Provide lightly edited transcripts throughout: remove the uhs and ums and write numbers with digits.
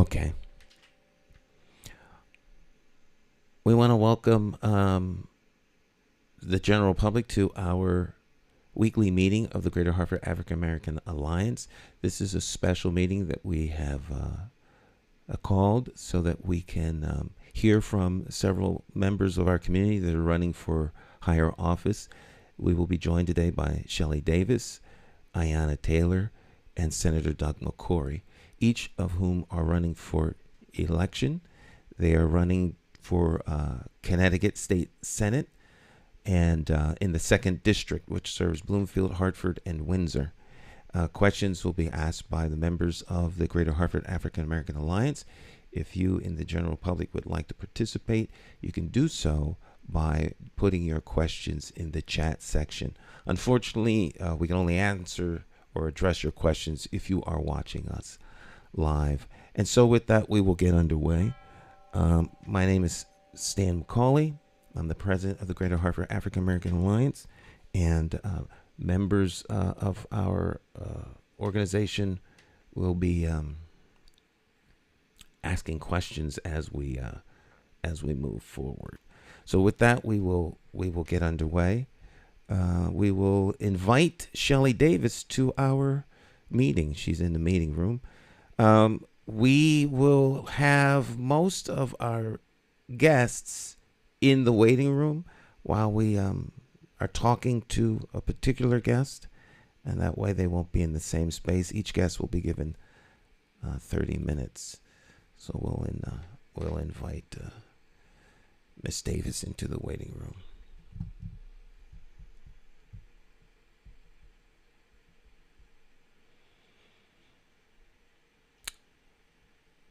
Okay. We want to welcome the general public to our weekly meeting of the Greater Hartford African American Alliance. This is a special meeting that we have called so that we can hear from several members of our community that are running for higher office. We will be joined today by Shelley Davis, Ayanna Taylor, and Senator Doug McCauley, each of whom are running for election. They are running for Connecticut State Senate and in the 2nd District, which serves Bloomfield, Hartford, and Windsor. Questions will be asked by the members of the Greater Hartford African American Alliance. If you in the general public would like to participate, you can do so by putting your questions in the chat section. Unfortunately, we can only answer or address your questions if you are watching us live. And so with that, we will get underway. My name is Stan McCauley. I'm the president of the Greater Hartford African American Alliance, and members of our organization will be asking questions as we move forward. So with that, we will get underway. We will invite Shelley Davis to our meeting. She's in the meeting room. We will have most of our guests in the waiting room while we are talking to a particular guest, and that way they won't be in the same space. Each guest will be given 30 minutes. So we'll invite Miss Davis into the waiting room.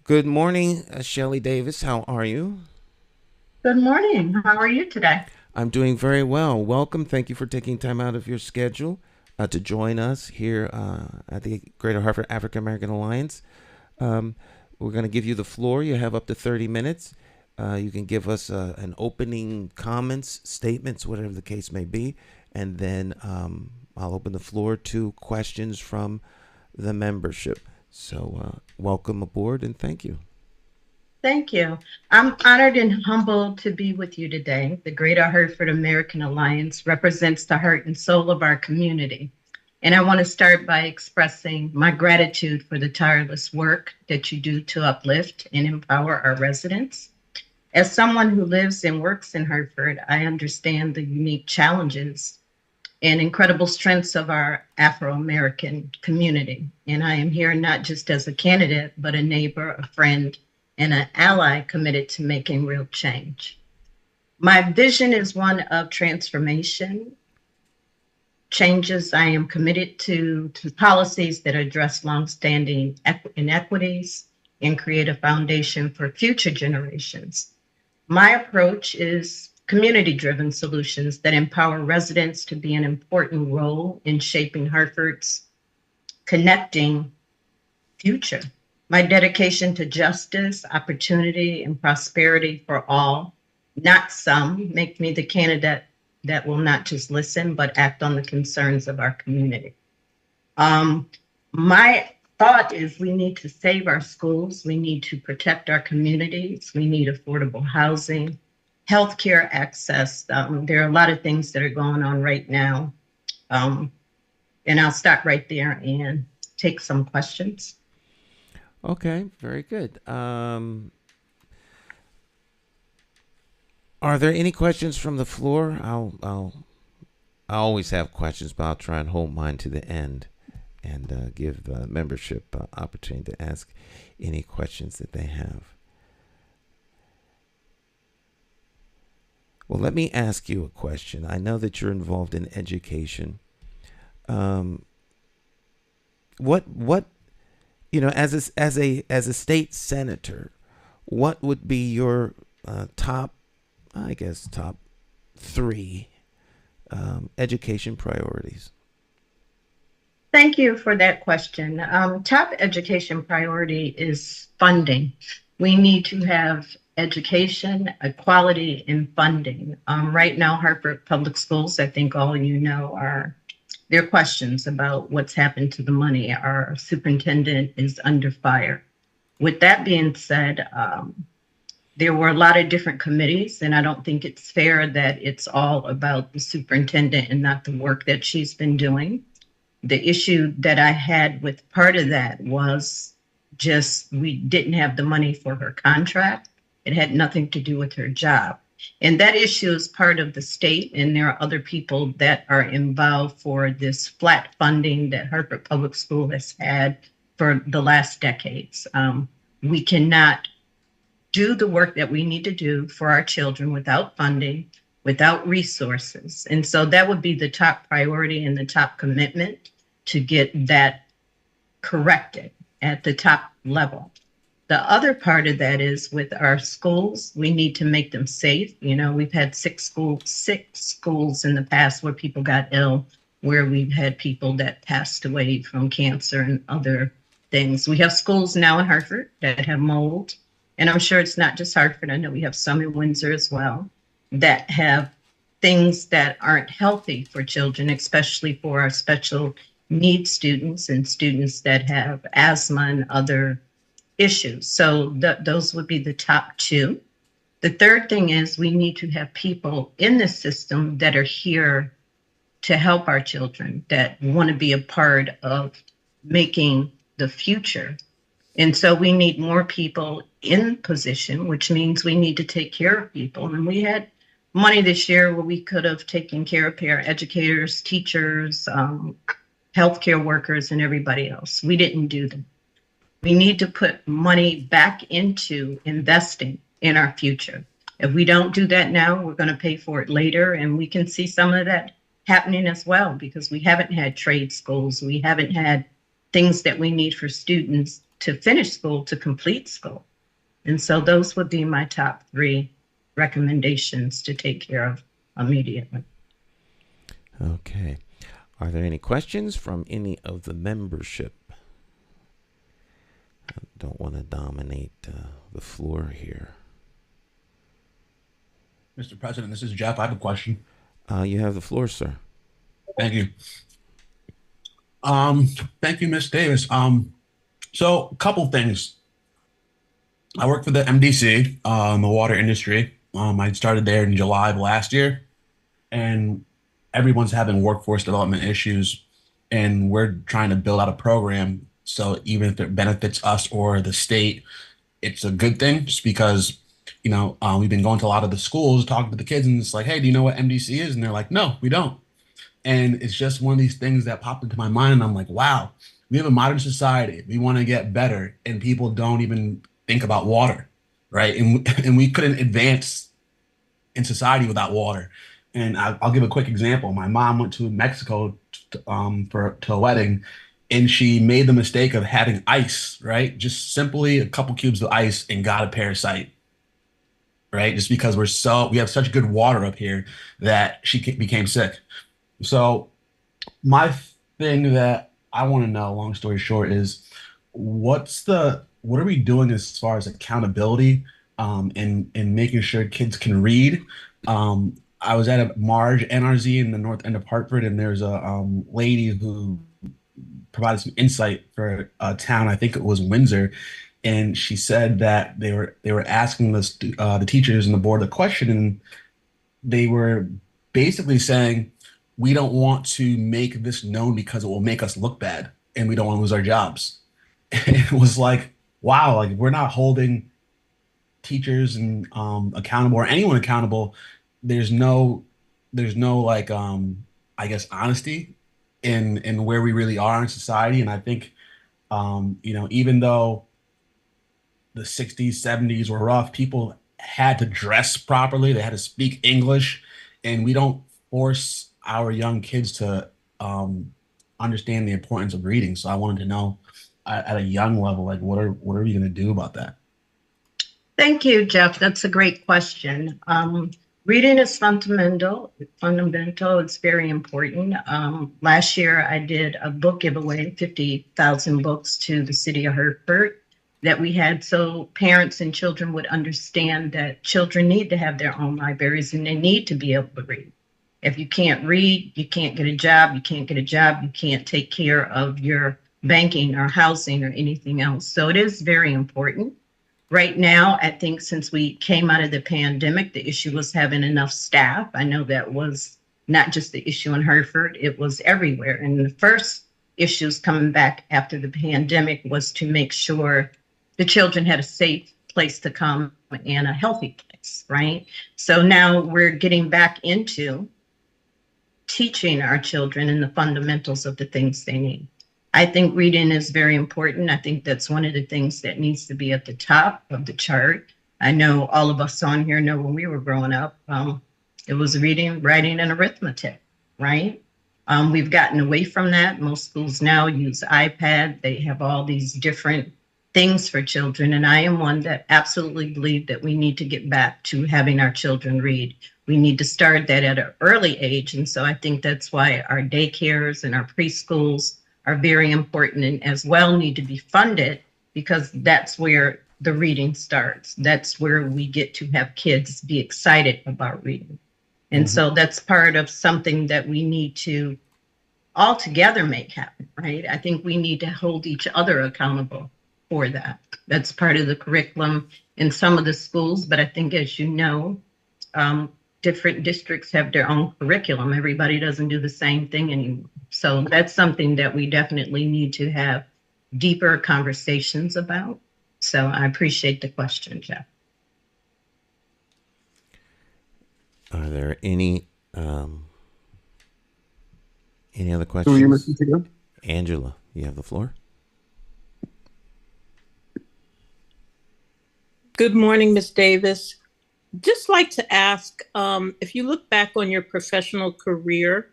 Good morning, Shelley Davis. How are you? Good morning. How are you today? I'm doing very well. Welcome. Thank you for taking time out of your schedule to join us here at the Greater Hartford African American Alliance. We're going to give you the floor. You have up to 30 minutes. You can give us an opening comments, statements, whatever the case may be, and then I'll open the floor to questions from the membership. So welcome aboard and thank you. Thank you. I'm honored and humbled to be with you today. The Greater Hartford American Alliance represents the heart and soul of our community. And I want to start by expressing my gratitude for the tireless work that you do to uplift and empower our residents. As someone who lives and works in Hartford, I understand the unique challenges and incredible strengths of our Afro-American community. And I am here not just as a candidate, but a neighbor, a friend, and an ally committed to making real change. My vision is one of transformation, changes. I am committed to policies that address longstanding inequities and create a foundation for future generations. My approach is community-driven solutions that empower residents to be an important role in shaping Hartford's connecting future. My dedication to justice, opportunity, and prosperity for all, not some, make me the candidate that will not just listen, but act on the concerns of our community. My thought is we need to save our schools. We need to protect our communities. We need affordable housing, healthcare access. There are a lot of things that are going on right now. And I'll stop right there and take some questions. Okay, very good. Are there any questions from the floor? I always have questions, but I'll try and hold mine to the end and give the membership opportunity to ask any questions that they have. Well, let me ask you a question. I know that you're involved in education. What as a state senator, what would be your top 3 education priorities? Thank you for that question. Top education priority is funding. We need to have education, equality, and funding. Right now, Hartford Public Schools, I think all you know, there are questions about what's happened to the money. Our superintendent is under fire. With that being said, there were a lot of different committees, and I don't think it's fair that it's all about the superintendent and not the work that she's been doing. The issue that I had with part of that was just we didn't have the money for her contract. It had nothing to do with her job. And that issue is part of the state, and there are other people that are involved for this flat funding that Hartford Public School has had for the last decades. We cannot do the work that we need to do for our children without funding, without resources. And so that would be the top priority and the top commitment to get that corrected at the top level. The other part of that is with our schools, we need to make them safe. You know, we've had six schools in the past where people got ill, where we've had people that passed away from cancer and other things. We have schools now in Hartford that have mold. And I'm sure it's not just Hartford. I know we have some in Windsor as well that have things that aren't healthy for children, especially for our special needs students and students that have asthma and other issues. So those would be the top two. The third thing is we need to have people in the system that are here to help our children, that want to be a part of making the future. And so we need more people in position, which means we need to take care of people. And we had money this year where we could have taken care of paraeducators, teachers, healthcare workers, and everybody else. We didn't do that. We need to put money back into investing in our future. If we don't do that now, we're going to pay for it later. And we can see some of that happening as well, because we haven't had trade schools. We haven't had things that we need for students to finish school, to complete school. And so those would be my top three recommendations to take care of immediately. Okay. Are there any questions from any of the membership? I don't want to dominate the floor here. Mr. President, this is Jeff. I have a question. You have the floor, sir. Thank you. Thank you, Ms. Davis. So a couple things. I work for the MDC, in the water industry. I started there in July of last year, and everyone's having workforce development issues, and we're trying to build out a program. So even if it benefits us or the state, it's a good thing, just because, we've been going to a lot of the schools, talking to the kids, and it's like, hey, do you know what MDC is? And they're like, no, we don't. And it's just one of these things that popped into my mind. And I'm like, wow, we have a modern society. We want to get better, and people don't even think about water, right? And we couldn't advance in society without water. And I'll give a quick example. My mom went to Mexico to a wedding, and she made the mistake of having ice, right? Just simply a couple cubes of ice, and got a parasite, right? Just because we have such good water up here that she became sick. So my thing that I want to know, long story short, is what are we doing as far as accountability, and making sure kids can read? I was at a Marge NRZ in the North End of Hartford, and there's a lady who provided some insight for a town, I think it was Windsor, and she said that they were asking the teachers and the board a question, and they were basically saying, we don't want to make this known because it will make us look bad, and we don't want to lose our jobs. And it was like, wow, like we're not holding teachers and accountable, or anyone accountable. There's no like I guess honesty in where we really are in society. And I think even though the 60s, 70s were rough, people had to dress properly, they had to speak English, and we don't force our young kids to understand the importance of reading. So I wanted to know at a young level, like what are we going to do about that? Thank you, Jeff. That's a great question. Reading is fundamental. It's very important. Last year, I did a book giveaway, 50,000 books to the city of Hartford that we had, so parents and children would understand that children need to have their own libraries, and they need to be able to read. If you can't read, you can't get a job. You can't get a job, you can't take care of your banking or housing or anything else. So it is very important. Right now, I think since we came out of the pandemic, the issue was having enough staff. I know that was not just the issue in Hartford, it was everywhere. And the first issues coming back after the pandemic was to make sure the children had a safe place to come and a healthy place, right? So now we're getting back into teaching our children and the fundamentals of the things they need. I think reading is very important. I think that's one of the things that needs to be at the top of the chart. I know all of us on here know when we were growing up, it was reading, writing, and arithmetic, right? We've gotten away from that. Most schools now use iPad. They have all these different things for children. And I am one that absolutely believe that we need to get back to having our children read. We need to start that at an early age. And so I think that's why our daycares and our preschools are very important and as well need to be funded, because that's where the reading starts. That's where we get to have kids be excited about reading. And so that's part of something that we need to all together make happen, right? I think we need to hold each other accountable for that. That's part of the curriculum in some of the schools, but I think, as you know, different districts have their own curriculum. Everybody doesn't do the same thing anymore. So that's something that we definitely need to have deeper conversations about. So I appreciate the question, Jeff. Are there any other Who are questions? you listening to? Angela, you have the floor. Good morning, Ms. Davis. Just like to ask, if you look back on your professional career,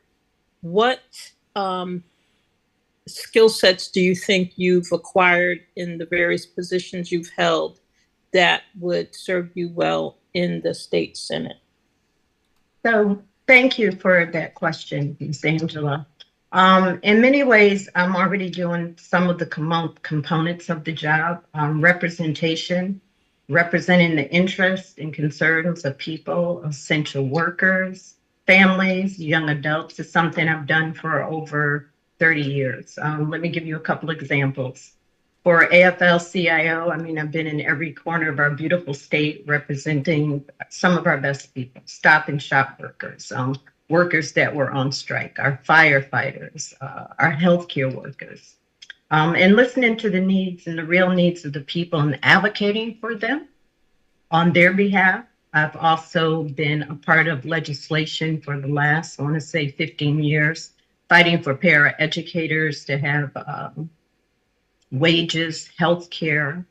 what skill sets do you think you've acquired in the various positions you've held that would serve you well in the state Senate? So thank you for that question, Ms. Angela. In many ways, I'm already doing some of the components of the job. Representation, representing the interests and concerns of people, essential workers, families, young adults is something I've done for over 30 years. Let me give you a couple examples. For AFL-CIO, I mean, I've been in every corner of our beautiful state representing some of our best people, stop and shop workers, workers that were on strike, our firefighters, our healthcare workers, and listening to the needs and the real needs of the people and advocating for them on their behalf. I've also been a part of legislation for the last, I want to say 15 years, fighting for paraeducators to have wages, health care,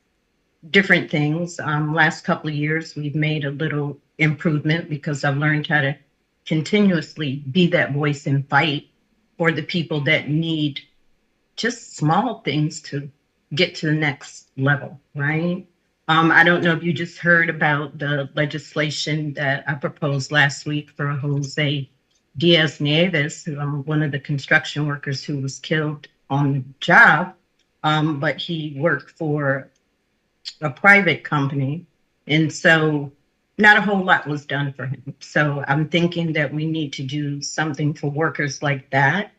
different things. Last couple of years, we've made a little improvement because I've learned how to continuously be that voice and fight for the people that need just small things to get to the next level, right? I don't know if you just heard about the legislation that I proposed last week for Jose Diaz-Nieves, one of the construction workers who was killed on the job. But he worked for a private company. And so not a whole lot was done for him. So I'm thinking that we need to do something for workers like that,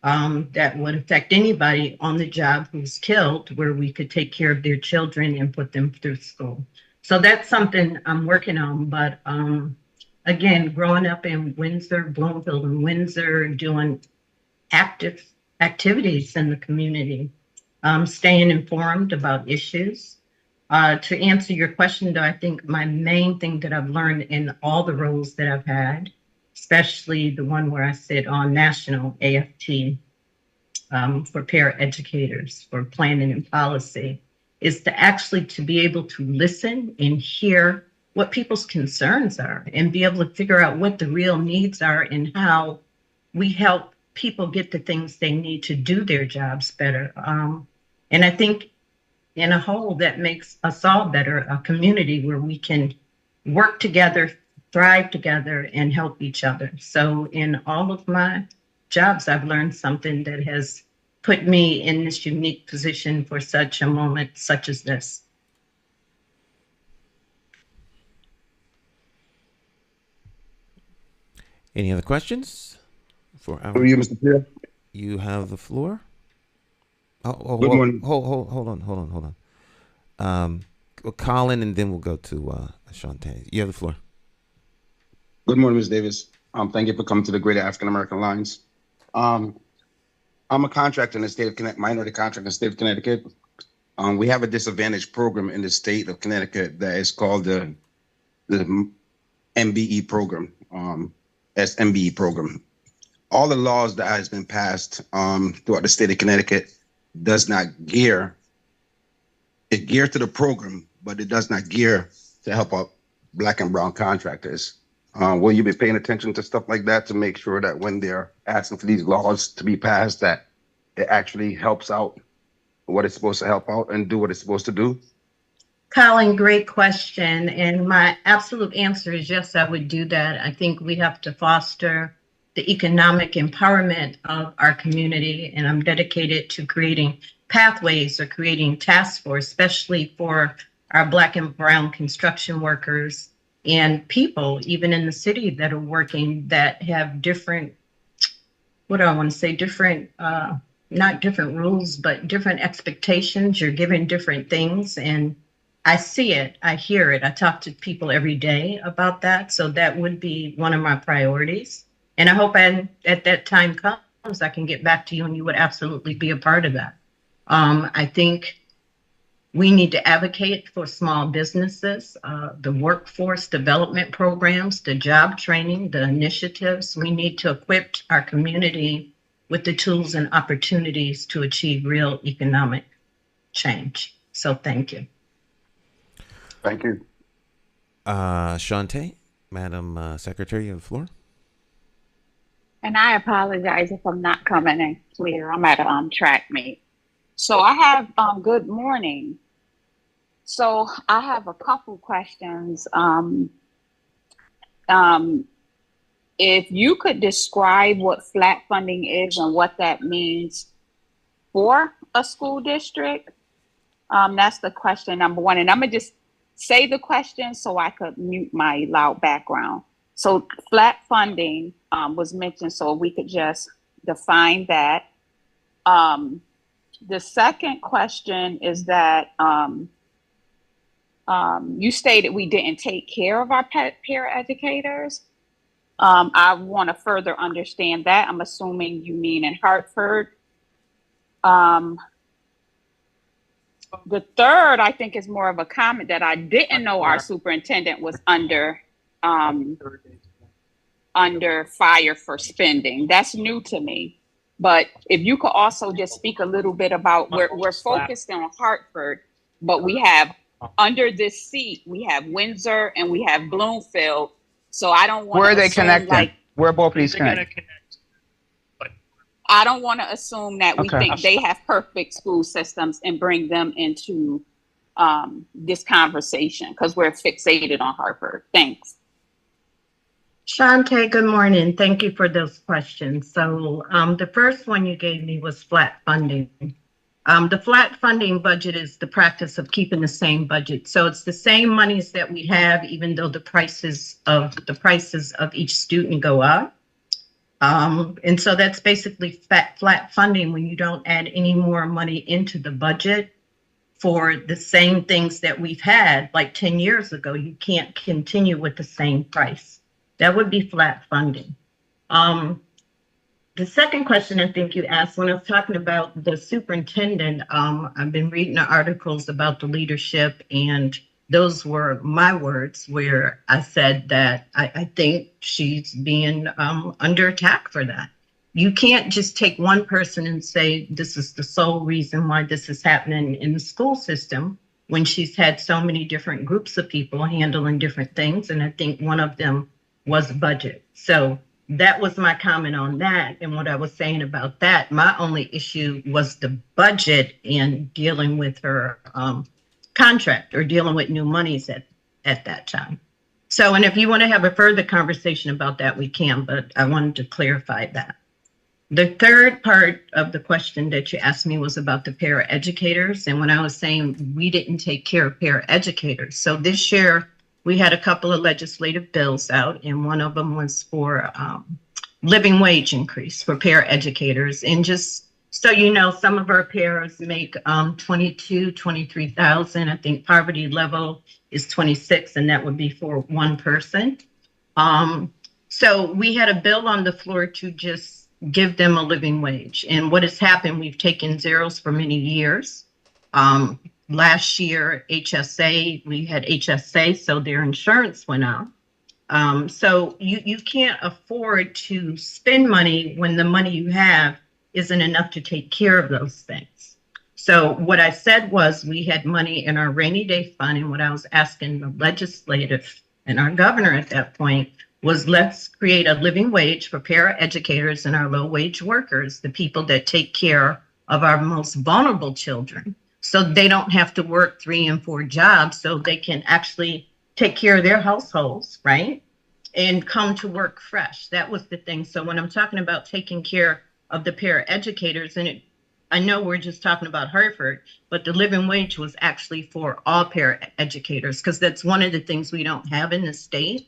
that would affect anybody on the job who's killed, where we could take care of their children and put them through school. So that's something I'm working on. But again, growing up in Windsor, Bloomfield and Windsor, doing active activities in the community, staying informed about issues. To answer your question, though, I think my main thing that I've learned in all the roles that I've had, especially the one where I sit on national AFT for paraeducators, for planning and policy, is to actually to be able to listen and hear what people's concerns are and be able to figure out what the real needs are and how we help people get the things they need to do their jobs better. And I think in a whole, that makes us all better, a community where we can work together, thrive together, and help each other. So in all of my jobs, I've learned something that has put me in this unique position for such a moment such as this. Any other questions for Who are you, Mr. Chair? You have the floor. Good morning. Hold on. Colin, and then we'll go to Shantae. You have the floor. Good morning, Ms. Davis. Thank you for coming to the Greater African American Alliance. I'm a contractor in the state of Connecticut, minority contractor in the state of Connecticut. We have a disadvantaged program in the state of Connecticut that is called the MBE program, SMBE program. All the laws that has been passed throughout the state of Connecticut does not gear. It gears to the program, but it does not gear to help out Black and brown contractors. Will you be paying attention to stuff like that to make sure that when they're asking for these laws to be passed, that it actually helps out what it's supposed to help out and do what it's supposed to do? Colin, great question. And my absolute answer is yes, I would do that. I think we have to foster the economic empowerment of our community, and I'm dedicated to creating pathways or creating task force, especially for our Black and brown construction workers and people, even in the city, that are working that have different, what do I want to say, different, not different rules, but different expectations. You're given different things, and I see it, I hear it. I talk to people every day about that. So that would be one of my priorities. And I hope at that time comes, I can get back to you and you would absolutely be a part of that. I think we need to advocate for small businesses, the workforce development programs, the job training, the initiatives. We need to equip our community with the tools and opportunities to achieve real economic change. So thank you. Thank you. Shantae, Madam Secretary, you have the floor. And I apologize if I'm not coming in clear. I'm at a track meet. So I have good morning. So I have a couple questions. If you could describe what flat funding is and what that means for a school district, that's the question number one. And I'm gonna just say the question so I could mute my loud background. So flat funding was mentioned, so we could just define that. The second question is that you stated we didn't take care of our paraeducators. I want to further understand that. I'm assuming you mean in Hartford. The third, I think, is more of a comment that I didn't know our superintendent was under fire for spending. That's new to me. But if you could also just speak a little bit about we're focused on Hartford, but we have under this seat, we have Windsor and we have Bloomfield. So I don't want to. Where are they connected? Where both of these connect? I don't want to assume that we think they have perfect school systems and bring them into this conversation because we're fixated on Hartford. Thanks. Shantae, good morning. Thank you for those questions. So the first one you gave me was flat funding. The flat funding budget is the practice of keeping the same budget. So it's the same monies that we have, even though the prices of each student go up. And so that's basically flat funding when you don't add any more money into the budget for the same things that we've had like 10 years ago. You can't continue with the same price. That would be flat funding. The second question I think you asked when I was talking about the superintendent, I've been reading the articles about the leadership, and those were my words where I said that I think she's being under attack for that. You can't just take one person and say this is the sole reason why this is happening in the school system when she's had so many different groups of people handling different things. And I think one of them was budget. So that was my comment on that. And what I was saying about that, my only issue was the budget and dealing with her contract or dealing with new monies at that time. So, and if you want to have a further conversation about that, we can, but I wanted to clarify that. The third part of the question that you asked me was about the paraeducators. And when I was saying we didn't take care of paraeducators. So this year, we had a couple of legislative bills out, and one of them was for living wage increase for paraeducators. And just So, some of our pairs make 22, 23,000. I think poverty level is 26, and that would be for one person. Um, so we had a bill on the floor to just give them a living wage. And what has happened, we've taken zeros for many years. Last year, we had HSA, so their insurance went up. So you can't afford to spend money when the money you have isn't enough to take care of those things. So what I said was we had money in our rainy day fund, and what I was asking the legislative and our governor at that point was, let's create a living wage for paraeducators and our low wage workers, the people that take care of our most vulnerable children, so they don't have to work 3 and 4 jobs, so they can actually take care of their households, right? And come to work fresh. That was the thing. So when I'm talking about taking care of the paraeducators, and I know we're just talking about Hartford, but the living wage was actually for all paraeducators, because that's one of the things we don't have in the state.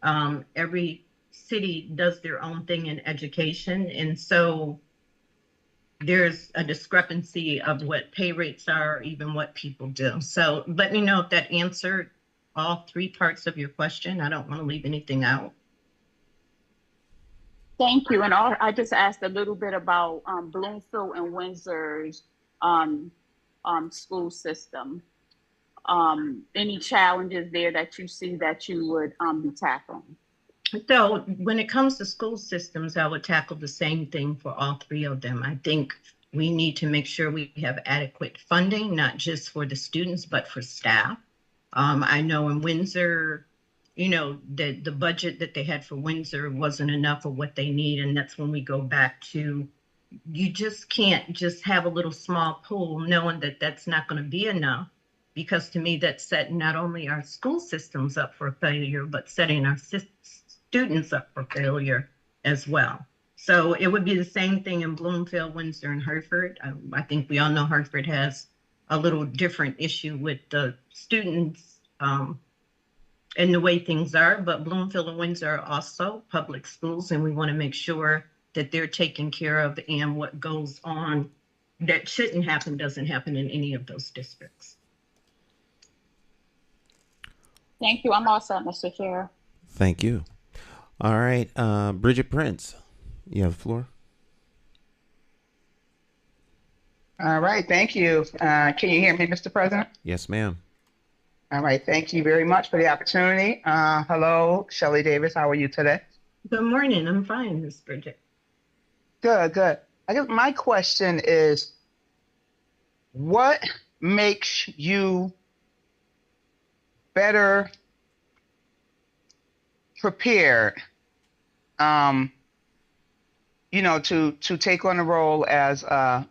Every city does their own thing in education. And so there's a discrepancy of what pay rates are, or even what people do. So let me know if that answered all 3 parts of your question. I don't want to leave anything out. Thank you. And I just asked a little bit about Bloomfield and Windsor's school system. Any challenges there that you see that you would be tackling? So when it comes to school systems, I would tackle the same thing for all 3 of them. I think we need to make sure we have adequate funding, not just for the students, but for staff. I know in Windsor, the budget that they had for Windsor wasn't enough of what they need. And that's when we go back to, you just can't just have a little small pool knowing that that's not going to be enough. Because to me, that's setting not only our school systems up for failure, but setting our students up for failure as well. So it would be the same thing in Bloomfield, Windsor, and Hartford. I think we all know Hartford has a little different issue with the students and the way things are, but Bloomfield and Windsor are also public schools, and we want to make sure that they're taken care of, and what goes on that shouldn't happen doesn't happen in any of those districts. Thank you. I'm all set, Mr. Chair. Thank you. All right, Bridget Prince, you have the floor. All right, thank you. Can you hear me, Mr. President? Yes, ma'am. All right, thank you very much for the opportunity. Hello, Shelley Davis, how are you today? Good morning, I'm fine, Ms. Bridget. Good, good. I guess my question is, what makes you better prepared, to take on the role as a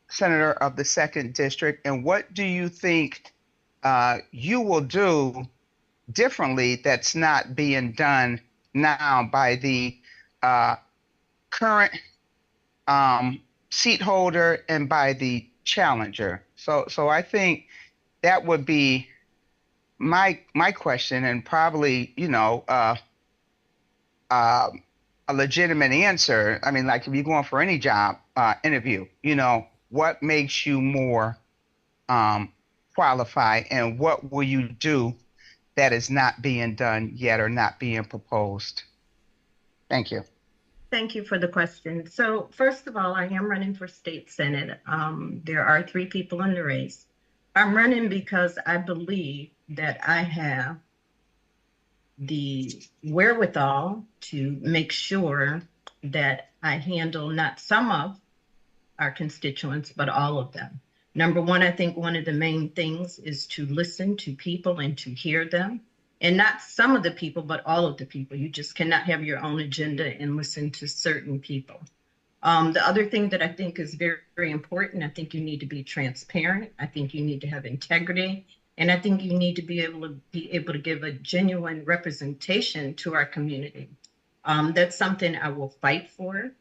senator of the 2nd District, and what do you think you will do differently that's not being done now by the current seat holder and by the challenger? So I think that would be my question, and probably a legitimate answer. I mean, like if you're going for any job interview, what makes you more qualified, and what will you do that is not being done yet or not being proposed? Thank you. Thank you for the question. So first of all, I am running for state senate. There are 3 people in the race. I'm running because I believe that I have the wherewithal to make sure that I handle not some of our constituents, but all of them. Number one, I think one of the main things is to listen to people and to hear them. And not some of the people, but all of the people. You just cannot have your own agenda and listen to certain people. The other thing that I think is very, very important, I think you need to be transparent. I think you need to have integrity. And I think you need to be able to give a genuine representation to our community. That's something I will fight for.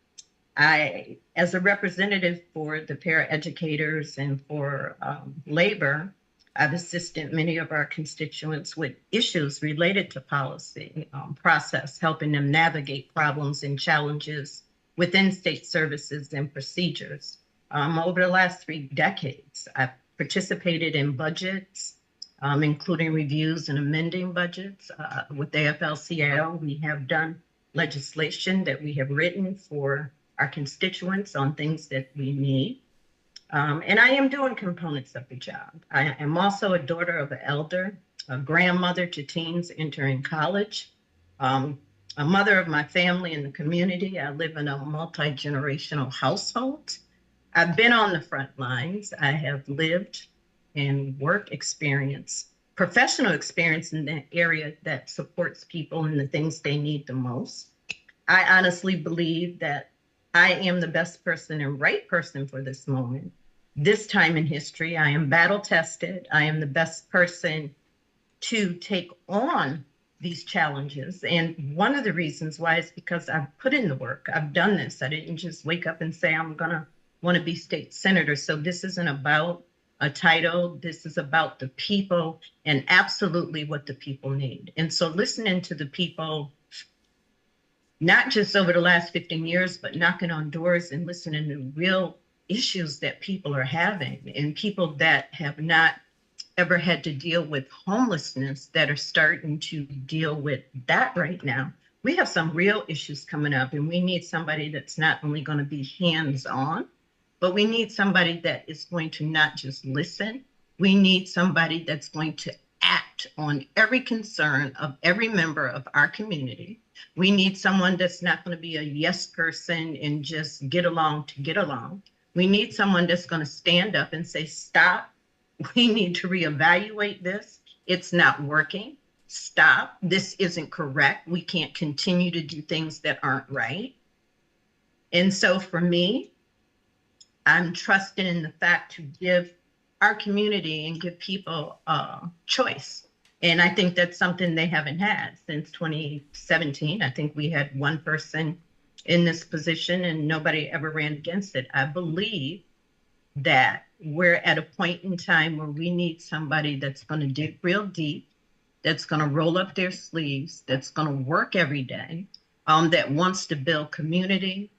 As a representative for the paraeducators and for labor, I've assisted many of our constituents with issues related to policy process, helping them navigate problems and challenges within state services and procedures. Over the last 3 decades, I've participated in budgets, including reviews and amending budgets. With AFL-CIO, we have done legislation that we have written for our constituents on things that we need. And I am doing components of the job. I am also a daughter of an elder, a grandmother to teens entering college, a mother of my family and the community. I live in a multi-generational household. I've been on the front lines. I have lived and work experience, professional experience in the area that supports people and the things they need the most. I honestly believe that I am the best person and right person for this moment. This time in history, I am battle tested. I am the best person to take on these challenges. And one of the reasons why is because I've put in the work. I've done this. I didn't just wake up and say, I'm going to want to be state senator. So this isn't about a title. This is about the people and absolutely what the people need. And so listening to the people, not just over the last 15 years, but knocking on doors and listening to real issues that people are having, and people that have not ever had to deal with homelessness that are starting to deal with that right now. We have some real issues coming up, and we need somebody that's not only going to be hands-on, but we need somebody that is going to not just listen. We need somebody that's going to act on every concern of every member of our community. We need someone that's not going to be a yes person and just get along to get along. We need someone that's going to stand up and say, stop. We need to reevaluate this. It's not working. Stop. This isn't correct. We can't continue to do things that aren't right. And so for me, I'm trusting in the fact to give our community and give people choice. And I think that's something they haven't had since 2017. I think we had one person in this position and nobody ever ran against it. I believe that we're at a point in time where we need somebody that's going to dig real deep, that's going to roll up their sleeves, that's going to work every day, that wants to build community,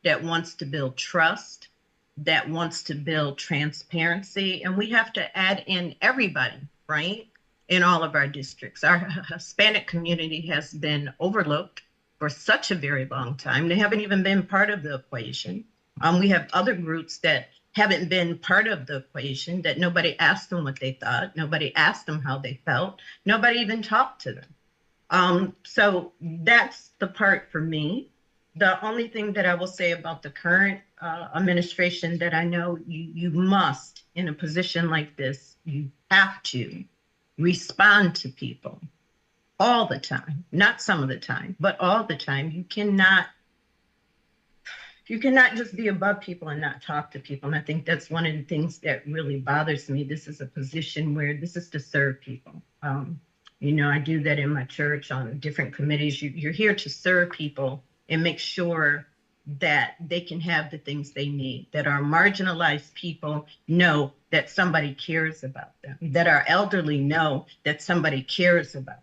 that wants to build trust, that wants to build transparency. And we have to add in everybody, right? In all of our districts. Our Hispanic community has been overlooked for such a very long time. They haven't even been part of the equation. We have other groups that haven't been part of the equation, that nobody asked them what they thought. Nobody asked them how they felt. Nobody even talked to them. So that's the part for me. The only thing that I will say about the current administration that I know you must, in a position like this, you have to respond to people all the time, not some of the time, but all the time. You cannot just be above people and not talk to people. And I think that's one of the things that really bothers me. This is a position where this is to serve people. I do that in my church on different committees. You're here to serve people and make sure that they can have the things they need, that our marginalized people know that somebody cares about them, that our elderly know that somebody cares about them,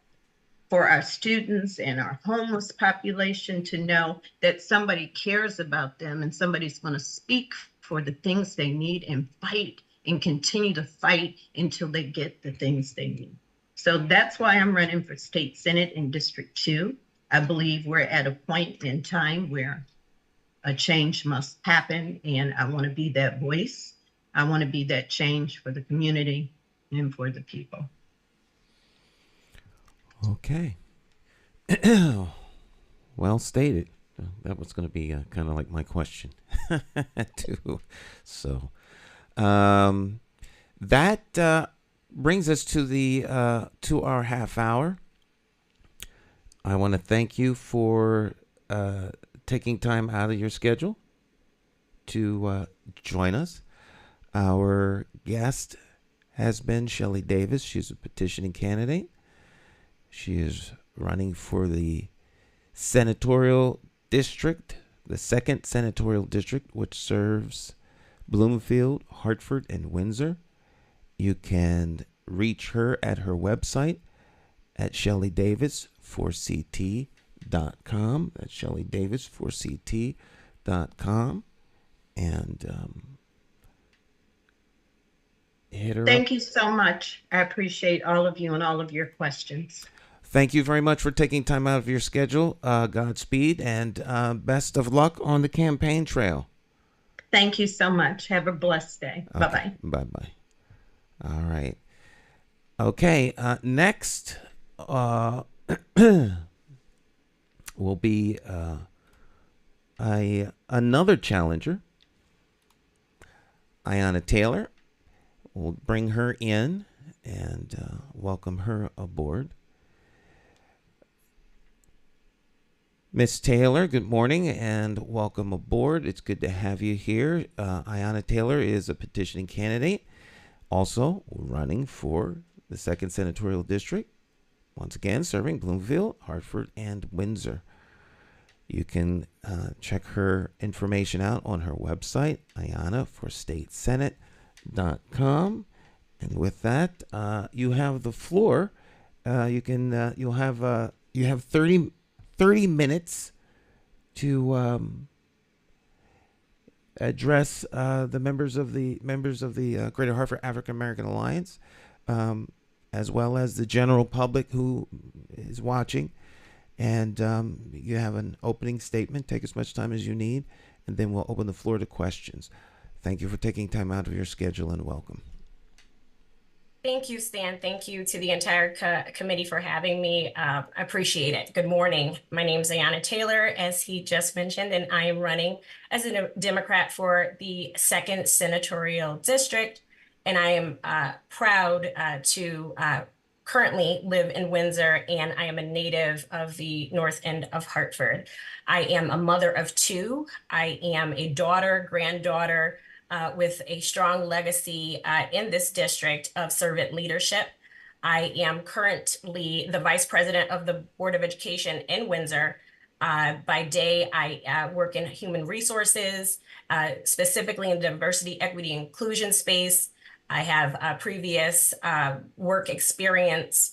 for our students and our homeless population to know that somebody cares about them and somebody's going to speak for the things they need and fight and continue to fight until they get the things they need. So that's why I'm running for state senate in District 2. I believe we're at a point in time where a change must happen, and I want to be that voice. I want to be that change for the community and for the people. Okay. Well stated. That was going to be kind of like my question too. So that brings us to our half hour. I want to thank you for taking time out of your schedule to join us. Our guest has been Shelley Davis. She's a petitioning candidate. She is running for the Senatorial District, the 2nd Senatorial District, which serves Bloomfield, Hartford, and Windsor. You can reach her at her website at shelleydavis4ct.com. That's shelleydavis4ct.com. And hit her up. Thank you so much. I appreciate all of you and all of your questions. Thank you very much for taking time out of your schedule. Godspeed and best of luck on the campaign trail. Thank you so much. Have a blessed day. Okay. Bye-bye. Bye-bye. All right. Okay. Next will be another challenger, Ayanna Taylor. We'll bring her in and welcome her aboard. Miss Taylor, good morning and welcome aboard. It's good to have you here. Ayanna Taylor is a petitioning candidate, also running for the 2nd Senatorial District, once again serving Bloomfield, Hartford, and Windsor. You can check her information out on her website, ayannaforstatesenate.com. And with that, you have the floor. You have 30 minutes to address the members of the Greater Hartford African American Alliance, as well as the general public who is watching. And you have an opening statement. Take as much time as you need, and then we'll open the floor to questions. Thank you for taking time out of your schedule, and welcome. Thank you, Stan. Thank you to the entire committee for having me. I appreciate it. Good morning. My name is Ayanna Taylor, as he just mentioned, and I am running as a Democrat for the 2nd Senatorial District. And I am proud to currently live in Windsor, and I am a native of the North End of Hartford. I am a mother of 2. I am a daughter, granddaughter, with a strong legacy in this district of servant leadership. I am currently the vice president of the Board of Education in Windsor. By day, I work in human resources, specifically in diversity, equity, inclusion space. I have previous work experience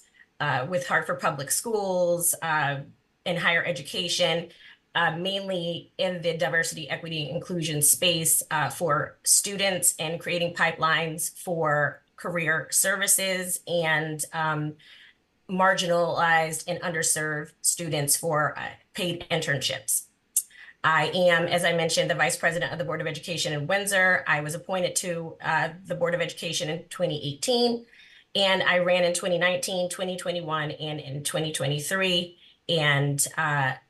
with Hartford Public Schools in higher education, mainly in the diversity, equity, inclusion space for students and creating pipelines for career services and marginalized and underserved students for paid internships. I am, as I mentioned, the vice president of the Board of Education in Windsor. I was appointed to the Board of Education in 2018, and I ran in 2019, 2021, and in 2023, and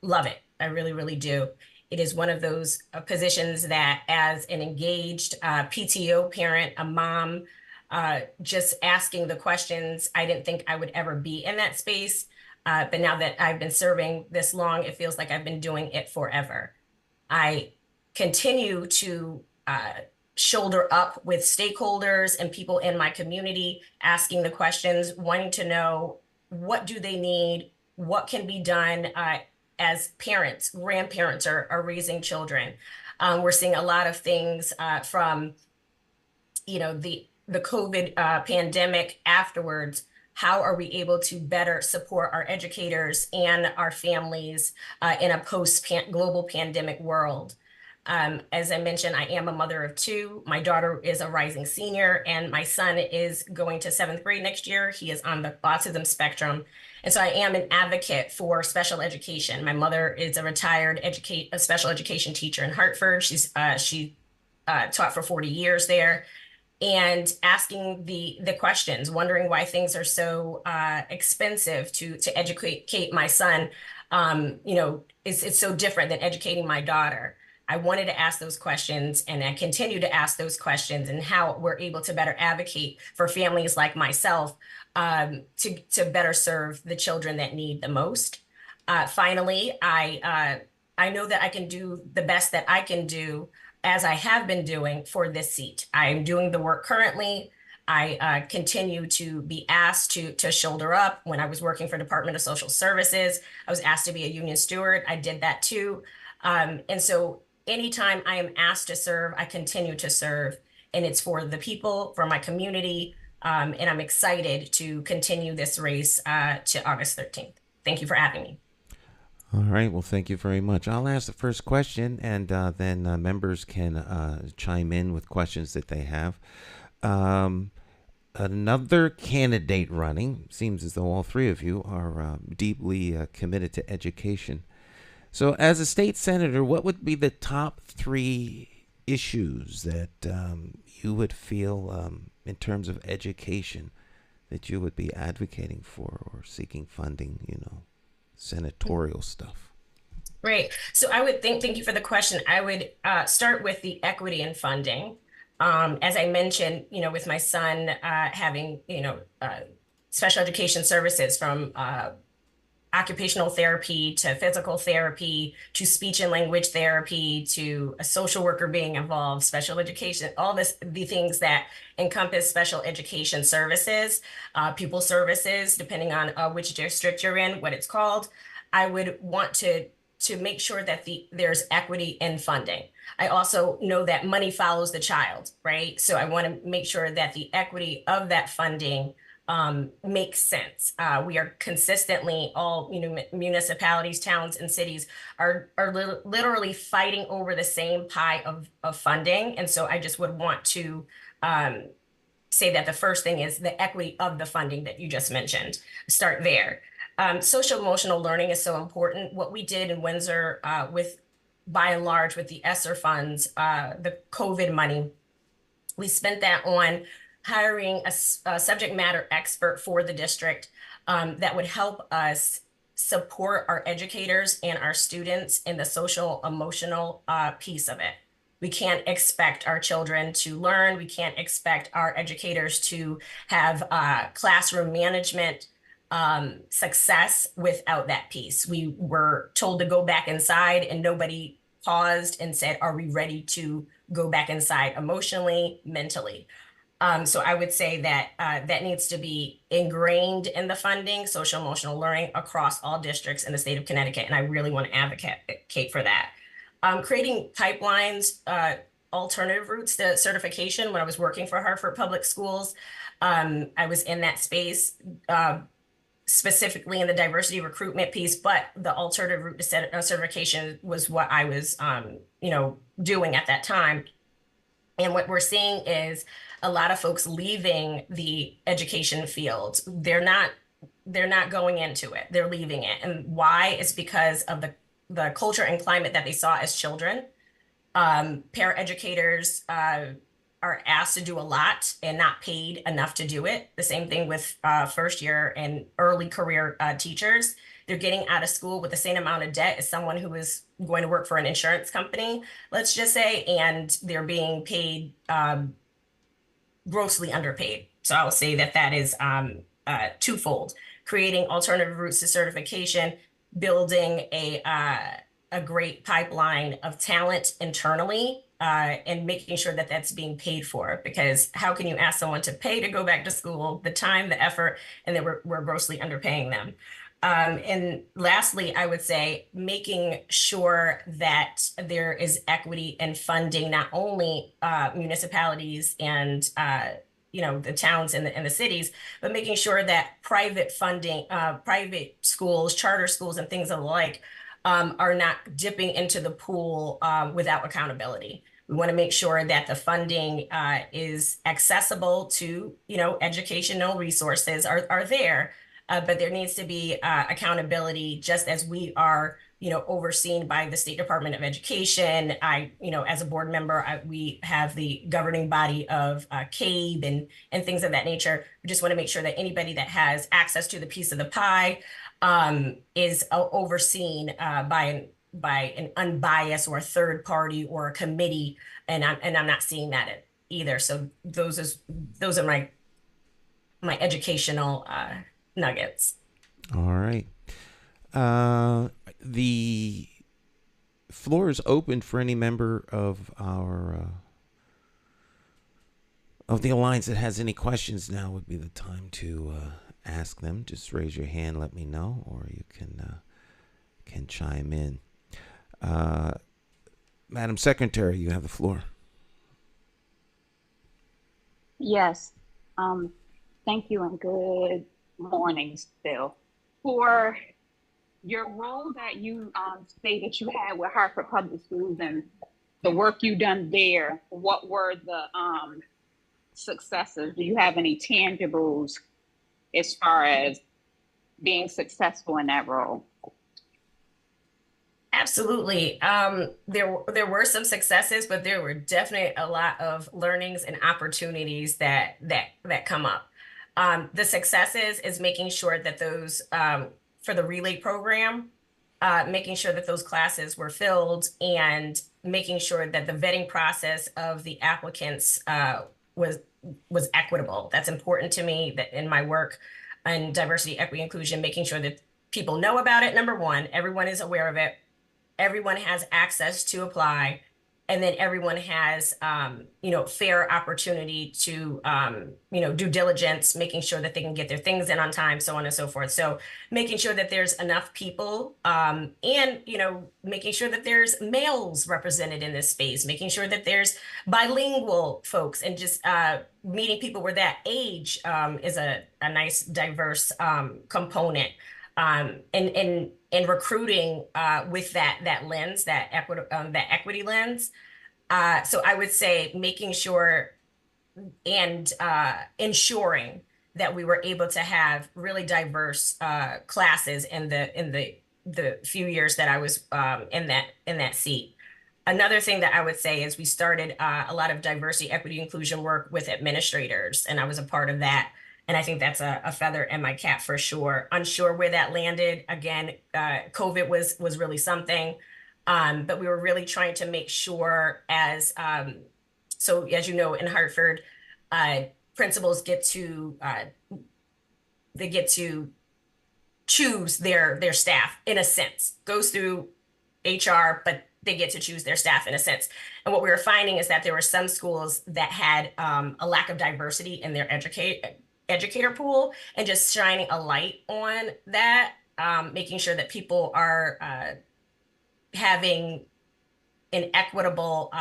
love it. I really, really do. It is one of those positions that, as an engaged PTO parent, a mom, just asking the questions, I didn't think I would ever be in that space. But now that I've been serving this long, it feels like I've been doing it forever. I continue to shoulder up with stakeholders and people in my community, asking the questions, wanting to know what do they need, what can be done as parents, grandparents are raising children. We're seeing a lot of things from, the COVID pandemic afterwards. How are we able to better support our educators and our families in a post-global pandemic world? As I mentioned, I am a mother of 2. My daughter is a rising senior, and my son is going to 7th grade next year. He is on the autism spectrum. And so I am an advocate for special education. My mother is a retired special education teacher in Hartford. She taught for 40 years there. And asking the questions, wondering why things are so expensive to educate my son. It's so different than educating my daughter. I wanted to ask those questions, and I continue to ask those questions, and how we're able to better advocate for families like myself to better serve the children that need the most. Finally, I know that I can do the best that I can do, as I have been doing for this seat. I'm doing the work currently. I continue to be asked to shoulder up. When I was working for Department of Social Services, I was asked to be a union steward. I did that too. And so anytime I am asked to serve, I continue to serve. And it's for the people, for my community. And I'm excited to continue this race to August 13th. Thank you for having me. All right. Well, thank you very much. I'll ask the first question, and then members can chime in with questions that they have. another candidate running. Seems as though all three of you are deeply committed to education. So, as a state senator, what would be the top three issues that you would feel in terms of education that you would be advocating for or seeking funding, senatorial stuff? Great. So I would thank you for the question. I would start with the equity in funding. As I mentioned, with my son having, special education services from occupational therapy to physical therapy to speech and language therapy to a social worker being involved, special education, all the things that encompass special education services, pupil services, depending on which district you're in, what it's called. I would want to make sure that there's equity in funding. I also know that money follows the child, right? So I want to make sure that the equity of that funding makes sense. We are consistently, all municipalities, towns, and cities are literally fighting over the same pie of funding. And so I just would want to say that the first thing is the equity of the funding that you just mentioned. Start there. Social emotional learning is so important. What we did in Windsor by and large, with the ESSER funds, the COVID money, we spent that on hiring a subject matter expert for the district that would help us support our educators and our students in the social emotional piece of it. We can't expect our children to learn. We can't expect our educators to have classroom management success without that piece. We were told to go back inside and nobody paused and said, are we ready to go back inside emotionally, mentally? So I would say that that needs to be ingrained in the funding, social emotional learning across all districts in the state of Connecticut. And I really want to advocate for that. Creating pipelines, alternative routes to certification. When I was working for Hartford Public Schools, I was in that space, specifically in the diversity recruitment piece, but the alternative route to certification was what I was, doing at that time. And what we're seeing is a lot of folks leaving the education field. They're not going into it. They're leaving it. And why? It's because of the culture and climate that they saw as children. Paraeducators are asked to do a lot and not paid enough to do it. The same thing with first year and early career teachers. They're getting out of school with the same amount of debt as someone who is going to work for an insurance company, let's just say, and they're being paid grossly underpaid. So I will say that is twofold: creating alternative routes to certification, building a great pipeline of talent internally, and making sure that that's being paid for. Because how can you ask someone to pay to go back to school, the time, the effort, and then we're grossly underpaying them? And lastly, I would say making sure that there is equity in funding, not only municipalities and the towns and the cities, but making sure that private funding, private schools, charter schools, and things of the like are not dipping into the pool without accountability. We want to make sure that the funding is accessible to, educational resources are there. But there needs to be accountability, just as we are, overseen by the State Department of Education. As a board member, we have the governing body of CAAB and things of that nature. We just want to make sure that anybody that has access to the piece of the pie is overseen by an unbiased or a third party or a committee, and I'm not seeing that either. So those are my educational nuggets. All right. The floor is open for any member of our of the Alliance that has any questions. Now would be the time to ask them. Just raise your hand, let me know, or you can chime in. Madam Secretary, you have the floor. Yes. Thank you and good morning still. For your role that you say that you had with Hartford Public Schools and the work you done there, what were the successes? Do you have any tangibles as far as being successful in that role? Absolutely. There were some successes, but there were definitely a lot of learnings and opportunities that come up. The successes is making sure that those for the relay program, making sure that those classes were filled and making sure that the vetting process of the applicants was equitable. That's important to me, that in my work in diversity, equity, inclusion, making sure that people know about it. Number one, everyone is aware of it. Everyone has access to apply, and then everyone has fair opportunity to due diligence, making sure that they can get their things in on time, so on and so forth. So making sure that there's enough people, and making sure that there's males represented in this space, making sure that there's bilingual folks, and just meeting people where that age is a nice diverse component. And recruiting with that lens, that equity lens. So I would say making sure and ensuring that we were able to have really diverse classes in the few years that I was in that seat. Another thing that I would say is we started a lot of diversity, equity, inclusion work with administrators, and I was a part of that. And I think that's a feather in my cap for sure. Unsure where that landed. Again, COVID was really something, but we were really trying to make sure so as you know, in Hartford, principals get to choose their staff in a sense. Goes through HR, but they get to choose their staff in a sense. And what we were finding is that there were some schools that had a lack of diversity in their educator pool, and just shining a light on that, making sure that people are having an equitable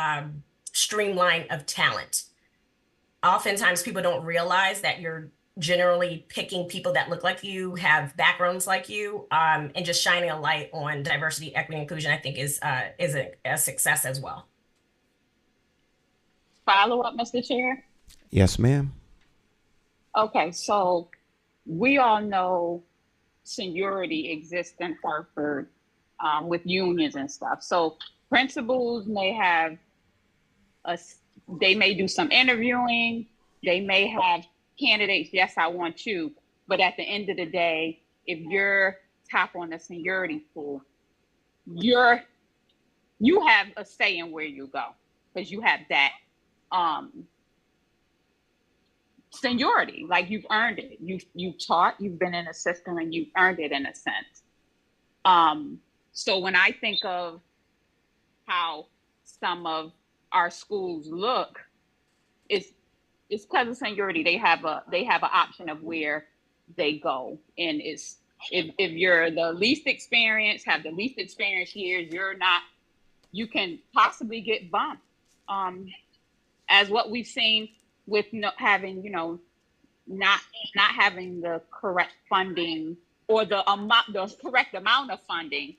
streamline of talent. Oftentimes people don't realize that you're generally picking people that look like you, have backgrounds like you, and just shining a light on diversity, equity, inclusion, I think is a success as well. Follow up, Mr. Chair? Yes, ma'am. Okay, so we all know seniority exists in Hartford with unions and stuff. So principals may have they may do some interviewing, they may have candidates, yes, I want you, but at the end of the day, if you're top on the seniority pool, you have a say in where you go, because you have that seniority, like you've earned it. You've taught, you've been in a system, and you've earned it in a sense. So when I think of how some of our schools look, it's because of seniority. They have an option of where they go, and it's if you're the least experienced, have the least experienced years, you can possibly get bumped. As what we've seen with not having the correct funding, or the correct amount of funding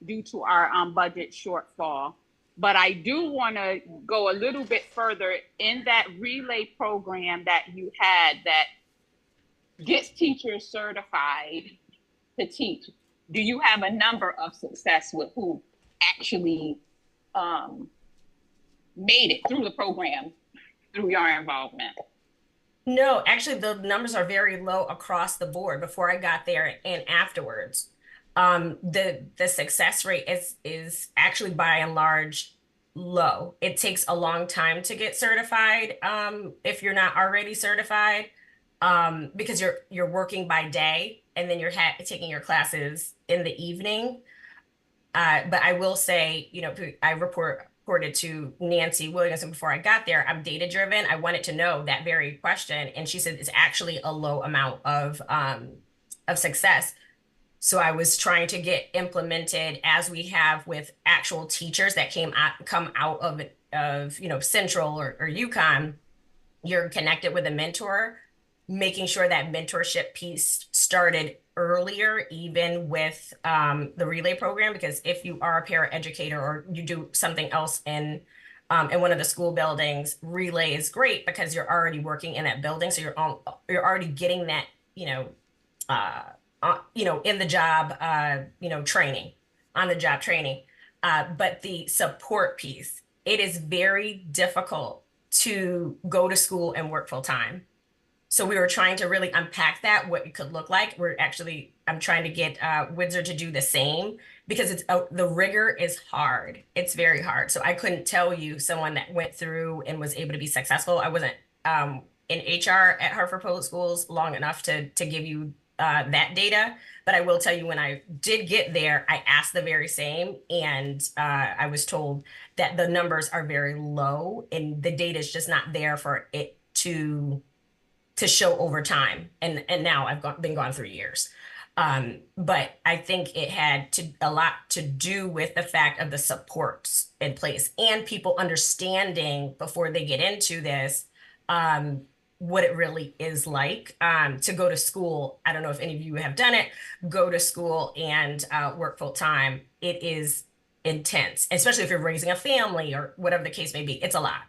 due to our budget shortfall. But I do want to go a little bit further in that relay program that you had that gets teachers certified to teach. Do you have a number of success with who actually made it through the program through your involvement? No, actually, the numbers are very low across the board before I got there and afterwards. The success rate is actually by and large low. It takes a long time to get certified if you're not already certified, because you're working by day and then you're taking your classes in the evening. But I will say, I reported to Nancy Williamson before I got there. I'm data driven. I wanted to know that very question, and she said it's actually a low amount of success. So I was trying to get implemented, as we have with actual teachers that come out of Central or UConn. You're connected with a mentor, making sure that mentorship piece started earlier, even with the relay program, because if you are a paraeducator or you do something else in in one of the school buildings, Relay is great because you're already working in that building. So you're already getting that, in the job, training, on the job training. But the support piece, it is very difficult to go to school and work full time. So we were trying to really unpack that, what it could look like. I'm trying to get Windsor to do the same because the rigor is hard. It's very hard. So I couldn't tell you someone that went through and was able to be successful. I wasn't in HR at Hartford Public Schools long enough to give you that data. But I will tell you, when I did get there, I asked the very same, and I was told that the numbers are very low and the data is just not there for it to show over time. And now I've been gone 3 years. But I think it had a lot to do with the fact of the supports in place and people understanding before they get into this, what it really is like to go to school. I don't know if any of you have done it, go to school and work full time. It is intense, especially if you're raising a family or whatever the case may be. It's a lot.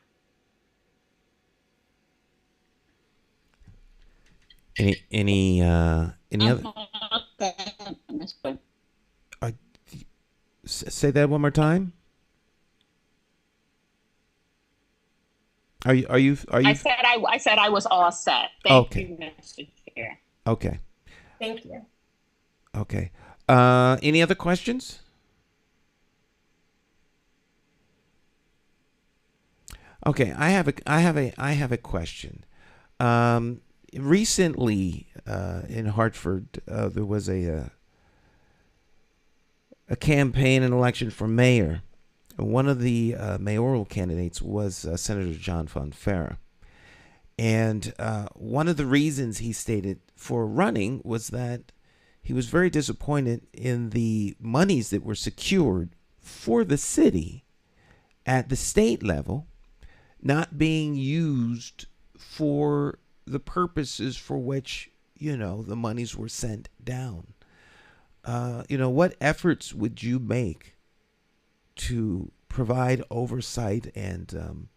Any other? Say that one more time. Are you? I said I was all set. Thank you, Mr. Chair. Okay. Thank you. Okay. Any other questions? Okay, I have a question. Recently, in Hartford, there was a campaign and election for mayor. One of the mayoral candidates was Senator John Fonfara. And one of the reasons he stated for running was that he was very disappointed in the monies that were secured for the city at the state level not being used for the purposes for which, the monies were sent down. What efforts would you make to provide oversight and,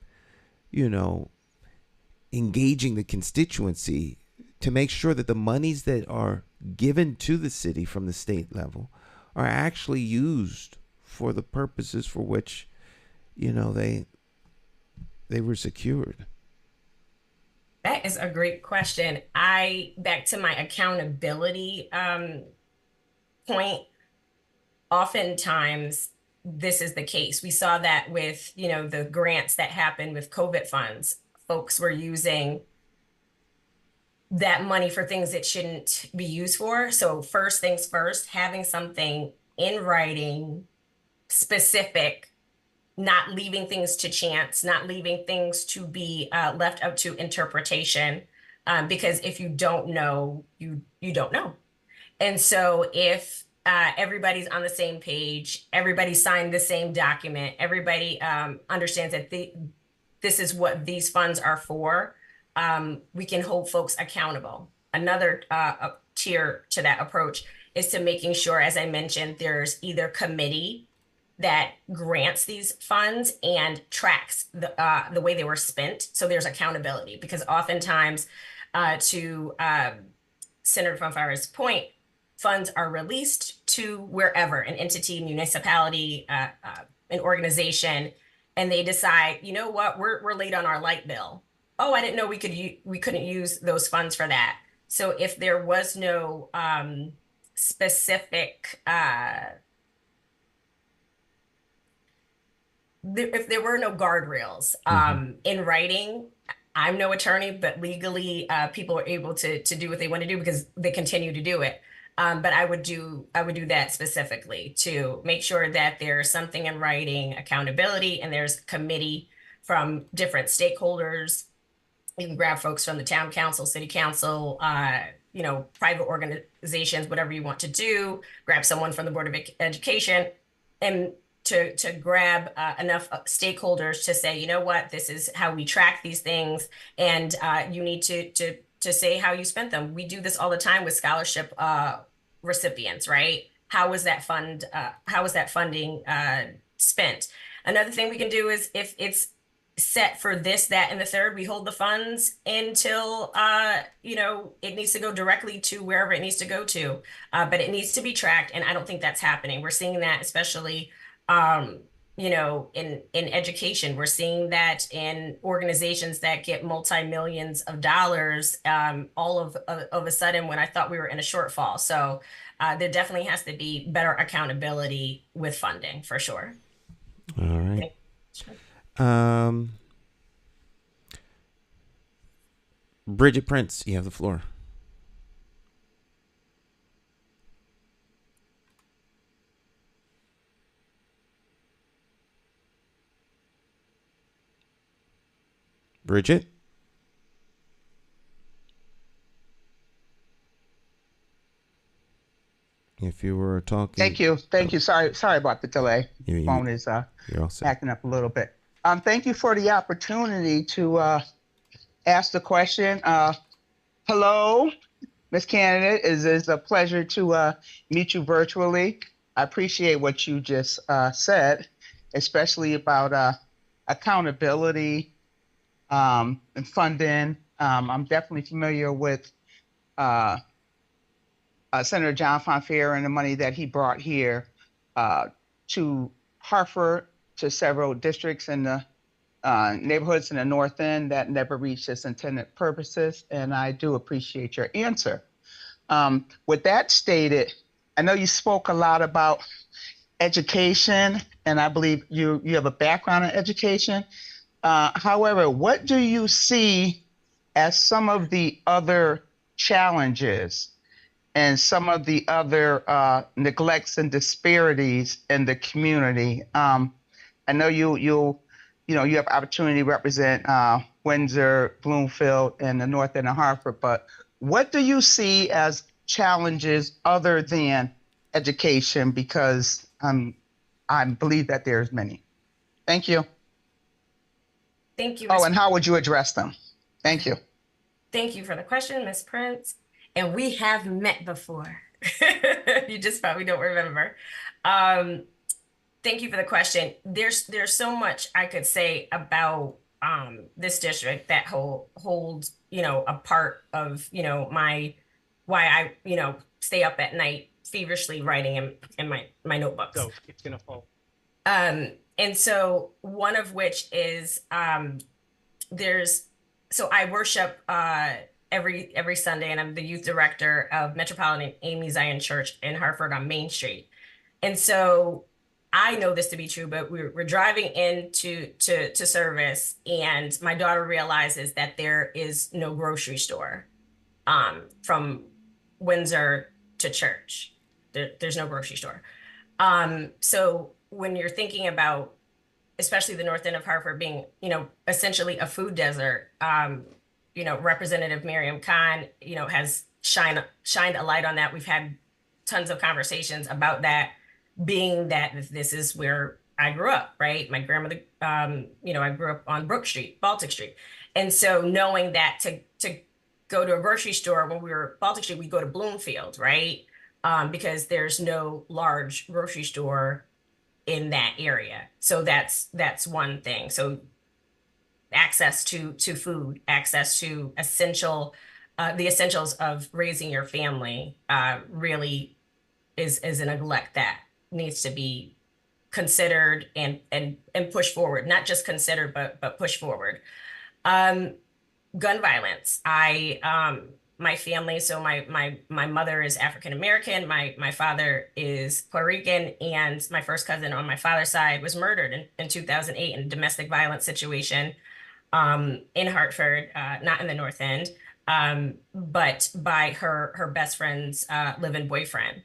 engaging the constituency to make sure that the monies that are given to the city from the state level are actually used for the purposes for which, they were secured? That is a great question. Back to my accountability point, oftentimes this is the case. We saw that with, the grants that happened with COVID funds. Folks were using that money for things it shouldn't be used for. So first things first, having something in writing, specific, not leaving things to chance, not leaving things to be left up to interpretation, because if you don't know, you don't know. And so if everybody's on the same page, everybody signed the same document, everybody understands that this is what these funds are for, we can hold folks accountable. Another tier to that approach is to making sure, as I mentioned, there's either committee that grants these funds and tracks the way they were spent. So there's accountability, because oftentimes, to Senator Fonfara's point, funds are released to wherever, an entity, municipality, an organization, and they decide, you know what, we're late on our light bill. Oh, I didn't know we couldn't use those funds for that. So if there was no specific if there were no guardrails in writing, I'm no attorney, but legally people are able to do what they want to do because they continue to do it. But I would do that specifically to make sure that there's something in writing, accountability, and there's committee from different stakeholders. You can grab folks from the town council, city council, private organizations, whatever you want to do. Grab someone from the Board of Education, and to grab enough stakeholders to say, you know what, this is how we track these things, and you need to say how you spent them. We do this all the time with scholarship recipients, right? How was that funding spent? Another thing we can do is if it's set for this, that, and the third, we hold the funds until, it needs to go directly to wherever it needs to go to. But it needs to be tracked, and I don't think that's happening. We're seeing that especially, in education. We're seeing that in organizations that get multi-millions of dollars, all of a sudden when I thought we were in a shortfall. So there definitely has to be better accountability with funding, for sure. All right. Bridget Prince, you have the floor. Bridget? If you were talking. Thank you. Sorry about the delay. Phone is you're all set. acting up a little bit. Thank you for the opportunity to ask the question. Hello, Ms. Candidate. It is a pleasure to meet you virtually. I appreciate what you just said, especially about accountability and funding. I'm definitely familiar with Senator John Fonfier and the money that he brought here to Hartford, to several districts in the neighborhoods in the North End that never reached its intended purposes. And I do appreciate your answer. With that stated, I know you spoke a lot about education, and I believe you have a background in education. However, what do you see as some of the other challenges and some of the other neglects and disparities in the community? I know you have opportunity to represent Windsor, Bloomfield, and the North End of Hartford, but what do you see as challenges other than education? Because I believe that there's many. Thank you. Thank you. Oh, and how would you address them? Thank you. Thank you for the question, Ms. Prince. And we have met before. You just probably don't remember. Thank you for the question. There's so much I could say about this district that holds, a part of, why I, stay up at night feverishly writing in my notebooks. Go, it's gonna fall. And so one of which is so I worship every Sunday, and I'm the youth director of Metropolitan Amy Zion Church in Hartford on Main Street. And so I know this to be true, but we're driving into service, and my daughter realizes that there is no grocery store from Windsor to church. There's no grocery store. So when you're thinking about, especially the North End of Hartford being, essentially a food desert, Representative Miriam Khan, has shined a light on that. We've had tons of conversations about that, being that this is where I grew up, right? My grandmother, I grew up on Baltic Street. And so knowing that to go to a grocery store when we were Baltic Street, we go to Bloomfield, right? Because there's no large grocery store in that area. So that's one thing. So access to food, access to the essentials of raising your family really is a neglect that needs to be considered and pushed forward. Not just considered, but pushed forward. Gun violence. My family, so my mother is African American, my father is Puerto Rican, and my first cousin on my father's side was murdered in 2008 in a domestic violence situation in Hartford, not in the North End, but by her best friend's live-in boyfriend.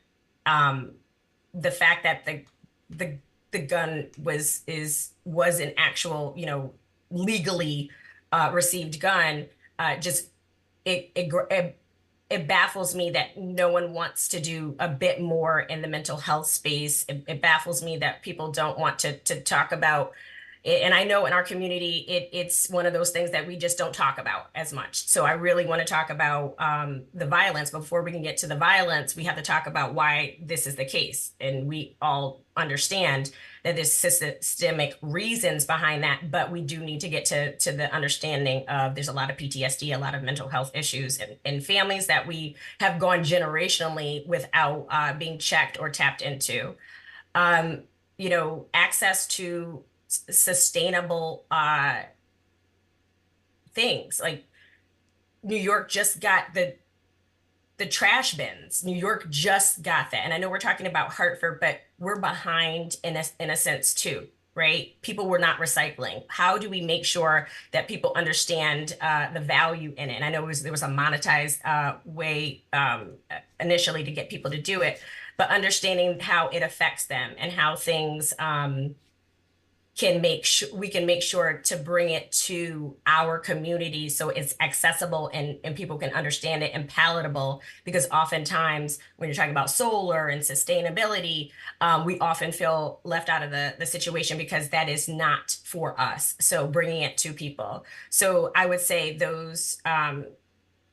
The fact that the gun was an actual, legally received gun, just it baffles me that no one wants to do a bit more in the mental health space. It baffles me that people don't want to talk about, And I know in our community, it's one of those things that we just don't talk about as much. So I really want to talk about the violence. Before we can get to the violence, we have to talk about why this is the case. And we all understand that there's systemic reasons behind that, but we do need to get to the understanding of there's a lot of PTSD, a lot of mental health issues in families that we have gone generationally without being checked or tapped into. Access to sustainable things. Like New York just got the trash bins. New York just got that. And I know we're talking about Hartford, but we're behind in a sense too, right? People were not recycling. How do we make sure that people understand the value in it? And I know there was a monetized way initially to get people to do it, but understanding how it affects them and how things we can make sure to bring it to our community so it's accessible and people can understand it and palatable, because oftentimes when you're talking about solar and sustainability, we often feel left out of the situation because that is not for us. So bringing it to people. So I would say those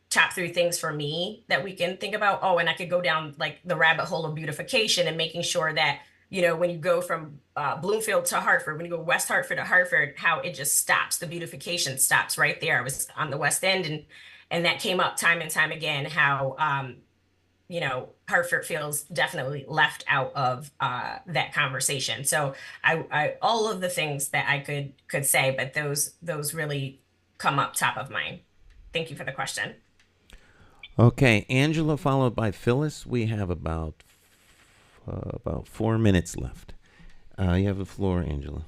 top 3 things for me that we can think about. Oh, and I could go down like the rabbit hole of beautification and making sure that when you go from Bloomfield to Hartford, when you go West Hartford to Hartford, how it just stops. The beautification stops right there. I was on the West End, and that came up time and time again, how, Hartford feels definitely left out of that conversation. So I all of the things that I could say, but those really come up top of mind. Thank you for the question. Okay, Angela, followed by Phyllis. We have about 4 minutes left. You have the floor, Angela.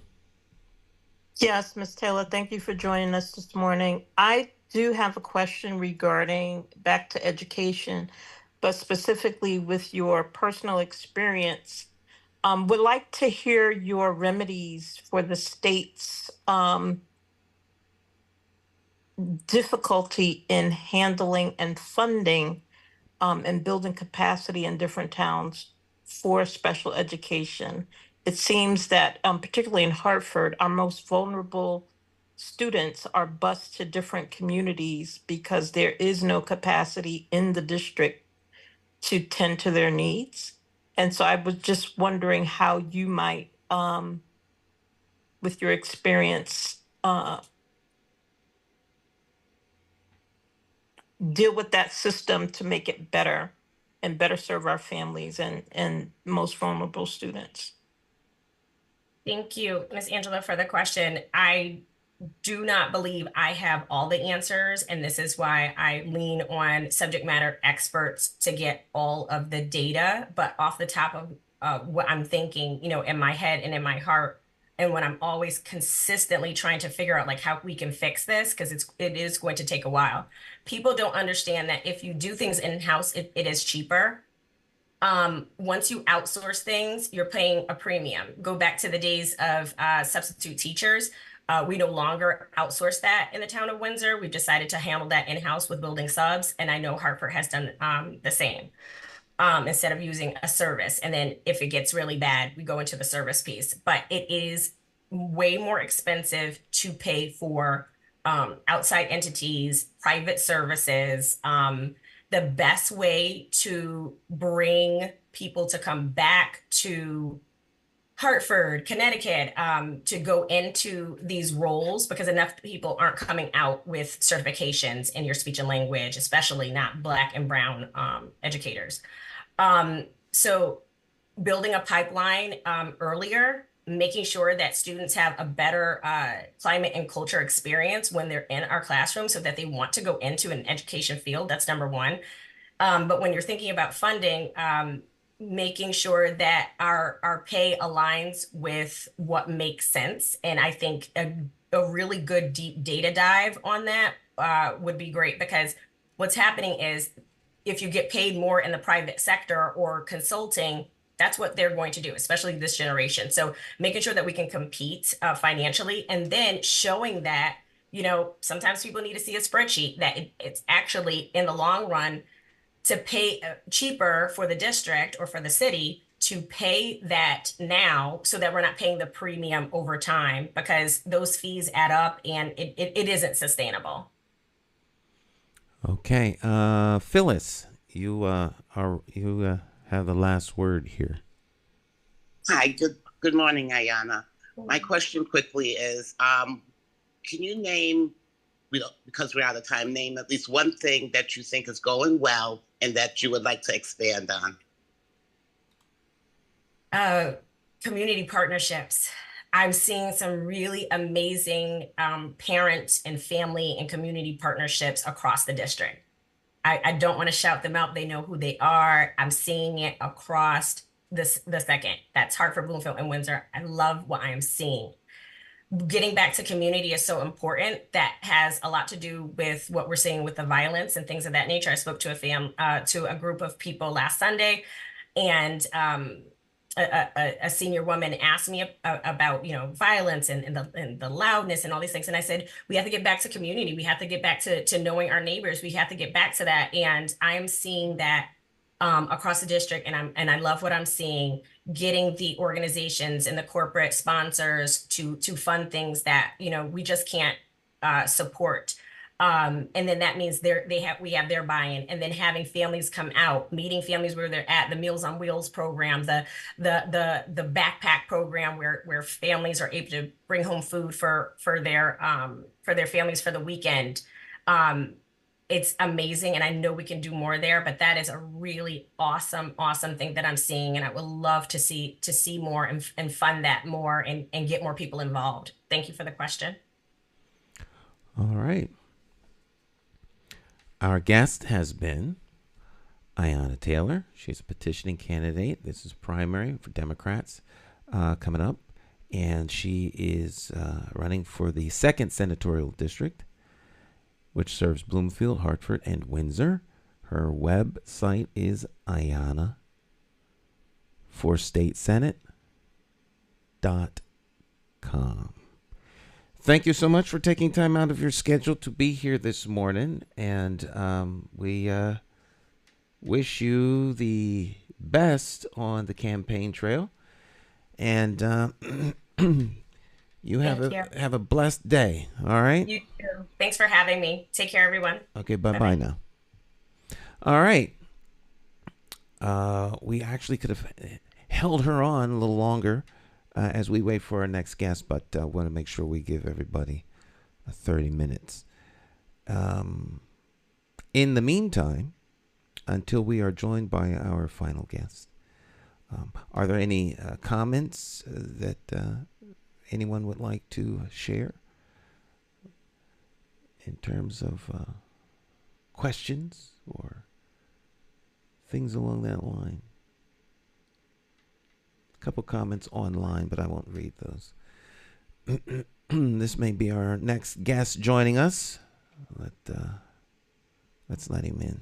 Yes, Ms. Taylor, thank you for joining us this morning. I do have a question regarding back to education, but specifically with your personal experience. Would like to hear your remedies for the state's difficulty in handling and funding and building capacity in different towns for special education. It seems that, particularly in Hartford, our most vulnerable students are bused to different communities because there is no capacity in the district to tend to their needs. And so I was just wondering how you might, with your experience, deal with that system to make it better and better serve our families and most vulnerable students. Thank you, Ms. Angela, for the question. I do not believe I have all the answers, and this is why I lean on subject matter experts to get all of the data. But off the top of what I'm thinking, in my head and in my heart, and when I'm always consistently trying to figure out like how we can fix this, because it is going to take a while. People don't understand that if you do things in-house, it is cheaper. Once you outsource things, you're paying a premium. Go back to the days of substitute teachers. We no longer outsource that in the town of Windsor. We've decided to handle that in-house with building subs, and I know Hartford has done the same. Instead of using a service. And then if it gets really bad, we go into the service piece. But it is way more expensive to pay for outside entities, private services. The best way to bring people to come back to Hartford, Connecticut, to go into these roles, because enough people aren't coming out with certifications in your speech and language, especially not Black and Brown educators. So building a pipeline earlier, making sure that students have a better climate and culture experience when they're in our classroom so that they want to go into an education field. That's number one. But when you're thinking about funding, making sure that our pay aligns with what makes sense. And I think a really good deep data dive on that would be great, because what's happening is if you get paid more in the private sector or consulting, that's what they're going to do, especially this generation. So making sure that we can compete financially, and then showing that, sometimes people need to see a spreadsheet that it's actually in the long run to pay cheaper for the district or for the city to pay that now so that we're not paying the premium over time, because those fees add up and it isn't sustainable. Okay, Phyllis, you have the last word here. Hi, good morning, Ayana. My question quickly is, can you name, because we're out of time, name at least one thing that you think is going well and that you would like to expand on? Community partnerships. I'm seeing some really amazing parent and family and community partnerships across the district. I don't want to shout them out. They know who they are. I'm seeing it across the second. That's Hartford, Bloomfield, and Windsor. I love what I am seeing. Getting back to community is so important. That has a lot to do with what we're seeing with the violence and things of that nature. I spoke to a group of people last Sunday, and a senior woman asked me about violence and the loudness and all these things, and I said we have to get back to community. We have to get back to knowing our neighbors. We have to get back to that, and I'm seeing that across the district, and I love what I'm seeing. Getting the organizations and the corporate sponsors to fund things that we just can't support. And then that means we have their buy-in, and then having families come out, meeting families where they're at, the Meals on Wheels program, the backpack program where families are able to bring home food for their families for the weekend. It's amazing, and I know we can do more there, but that is a really awesome thing that I'm seeing, and I would love to see more and fund that more and get more people involved. Thank you for the question. All right. Our guest has been Ayanna Taylor. She's a petitioning candidate. This is primary for Democrats coming up. And she is running for the 2nd Senatorial District, which serves Bloomfield, Hartford, and Windsor. Her website is ayanna4statesenate.com. Thank you so much for taking time out of your schedule to be here this morning. And we wish you the best on the campaign trail. And you have a blessed day. All right? You too. Thanks for having me. Take care, everyone. Okay, bye-bye now. All right. We actually could have held her on a little longer as we wait for our next guest, but want to make sure we give everybody 30 minutes. In the meantime, until we are joined by our final guest, are there any comments that anyone would like to share in terms of questions or things along that line? A couple comments online, but I won't read those. This may be our next guest joining us. Let's let him in.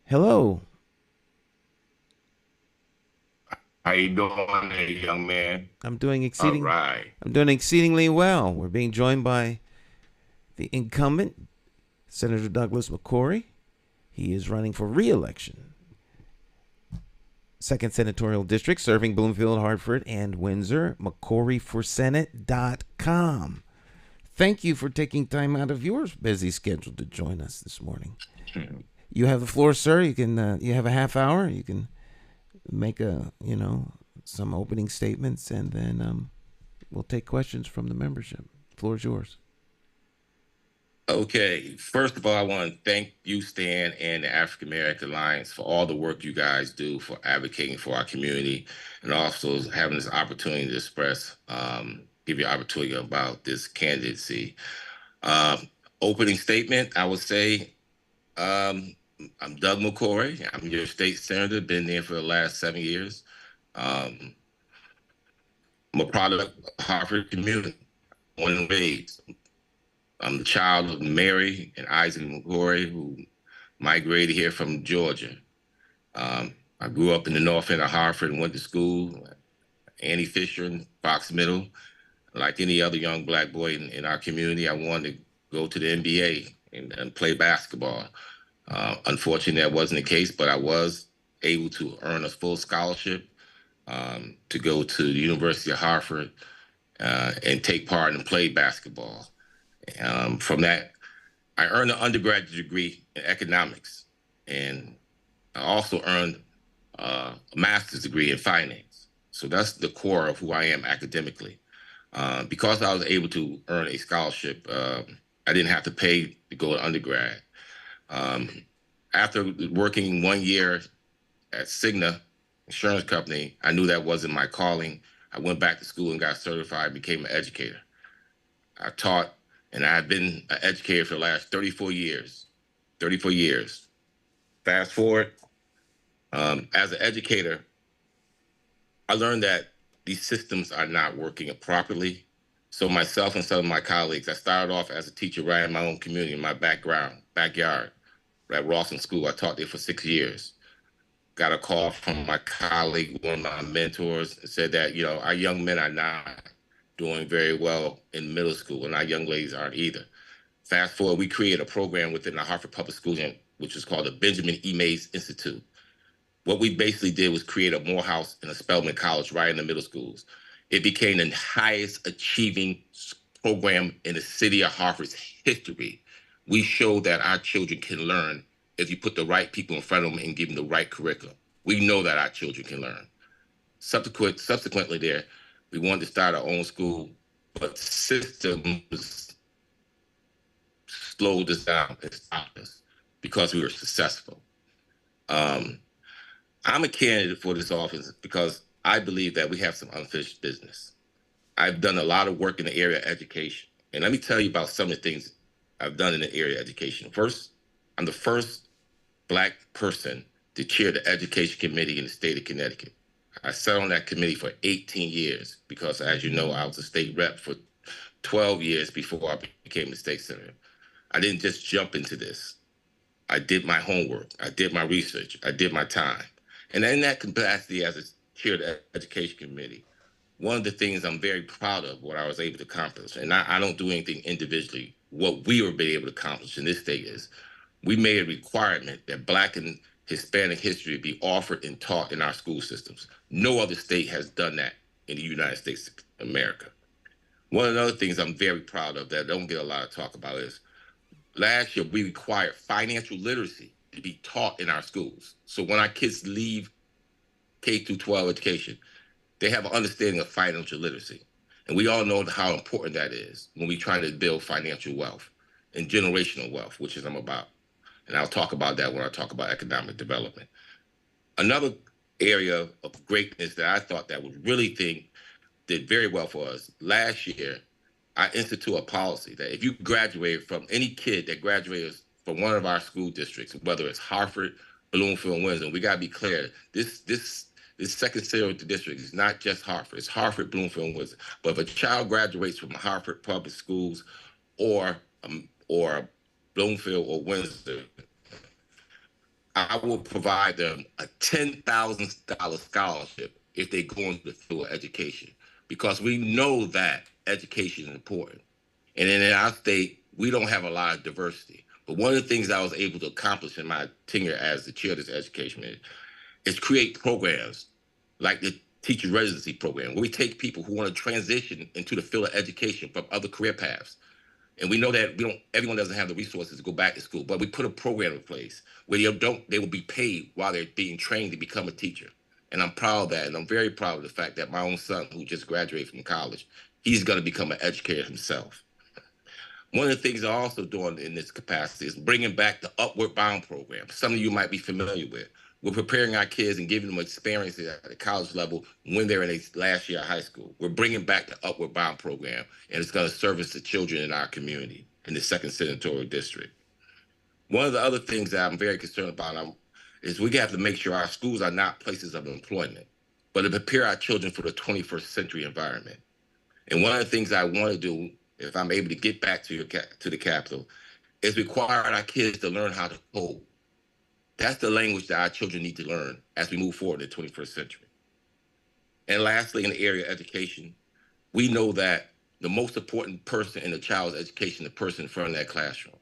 Hello. How you doing, there, young man? I'm doing All right. I'm doing exceedingly well. We're being joined by the incumbent, Senator Douglas McCauley. He is running for re-election. 2nd Senatorial District, serving Bloomfield, Hartford, and Windsor. McCauleyforsenate.com. Thank you for taking time out of your busy schedule to join us this morning. You have the floor, sir. You can. You have a half hour. You can make some opening statements, and then we'll take questions from the membership. The floor is yours. Okay. First of all, I want to thank you, Stan, and the African American Alliance for all the work you guys do for advocating for our community, and also having this opportunity to express, give you an opportunity about this candidacy. Opening statement, I would say, I'm Doug McCauley. I'm your state senator, been there for the last 7 years. I'm a product of the Hartford community, born and raised. I'm the child of Mary and Isaac McCauley, who migrated here from Georgia. I grew up in the north end of Hartford and went to school, Annie Fisher and Fox Middle. Like any other young black boy in our community, I wanted to go to the NBA and play basketball. Unfortunately, that wasn't the case, but I was able to earn a full scholarship to go to the University of Hartford and take part and play basketball. From that, I earned an undergraduate degree in economics, and I also earned a master's degree in finance. So that's the core of who I am academically. Because I was able to earn a scholarship, I didn't have to pay to go to undergrad. After working 1 year at Cigna Insurance Company, I knew that wasn't my calling. I went back to school and got certified, became an educator. I taught, and I've been an educator for the last 34 years. 34 years. Fast forward, as an educator, I learned that these systems are not working properly. So myself and some of my colleagues, I started off as a teacher right in my own community, in my backyard, at Rawson School. I taught there for 6 years. Got a call from my colleague, one of my mentors, and said that, our young men are not doing very well in middle school, and our young ladies aren't either. Fast forward, we created a program within the Hartford Public Schools, which is called the Benjamin E. Mays Institute. What we basically did was create a Morehouse and a Spelman College right in the middle schools. It became the highest achieving program in the city of Hartford's history. We showed that our children can learn if you put the right people in front of them and give them the right curriculum. We know that our children can learn. Subsequently there, we wanted to start our own school, but systems slowed us down and stopped us because we were successful. I'm a candidate for this office because I believe that we have some unfinished business. I've done a lot of work in the area of education. And let me tell you about some of the things I've done in the area of education. First, I'm the first Black person to chair the education committee in the state of Connecticut. I sat on that committee for 18 years because, as you know, I was a state rep for 12 years before I became the state senator. I didn't just jump into this. I did my homework. I did my research. I did my time. And in that capacity as a chair of the education committee, one of the things I'm very proud of what I was able to accomplish, and I don't do anything individually, what we were able to accomplish in this state is we made a requirement that Black and Hispanic history be offered and taught in our school systems. No other state has done that in the United States of America. One of the other things I'm very proud of that I don't get a lot of talk about is last year we required financial literacy to be taught in our schools. So when our kids leave K through 12 education, they have an understanding of financial literacy. And we all know how important that is when we try to build financial wealth and generational wealth, which is I'm about. And I'll talk about that when I talk about economic development. Another area of greatness that I thought that would really did very well for us last year, I instituted a policy that if you graduate from any kid that graduates from one of our school districts, whether it's Hartford, Bloomfield, Windsor, we gotta be clear, this secondary district is not just Hartford, it's Hartford, Bloomfield, and Windsor. But if a child graduates from Hartford Public Schools or Bloomfield or Windsor, I will provide them a $10,000 scholarship if they go into the field of education, because we know that education is important. And in our state, we don't have a lot of diversity. But one of the things I was able to accomplish in my tenure as the chair of this education committee is create programs like the teacher residency program, where we take people who want to transition into the field of education from other career paths. And we know that everyone doesn't have the resources to go back to school, but we put a program in place where they will be paid while they're being trained to become a teacher. And I'm proud of that. And I'm very proud of the fact that my own son, who just graduated from college, he's going to become an educator himself. One of the things I'm also doing in this capacity is bringing back the Upward Bound program. Some of you might be familiar with. We're preparing our kids and giving them experiences at the college level when they're in their last year of high school. We're bringing back the Upward Bound program, and it's going to service the children in our community in the 2nd Senatorial District. One of the other things that I'm very concerned about is we have to make sure our schools are not places of employment, but to prepare our children for the 21st century environment. And one of the things I want to do, if I'm able to get back to the Capitol, is require our kids to learn how to code. That's the language that our children need to learn as we move forward in the 21st century. And lastly, in the area of education, we know that the most important person in a child's education is the person in front of that classroom.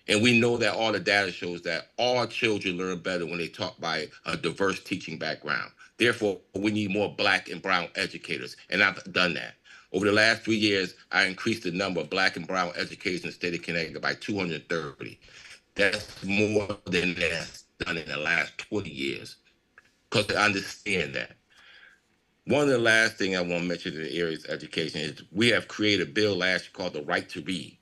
And we know that all the data shows that all children learn better when they taught by a diverse teaching background. Therefore, we need more Black and brown educators, and I've done that. Over the last 3 years, I increased the number of Black and brown educators in the state of Connecticut by 230. That's more than that's done in the last 20 years, because I understand that. One of the last things I want to mention in the areas of education is we have created a bill last year called the Right to Read.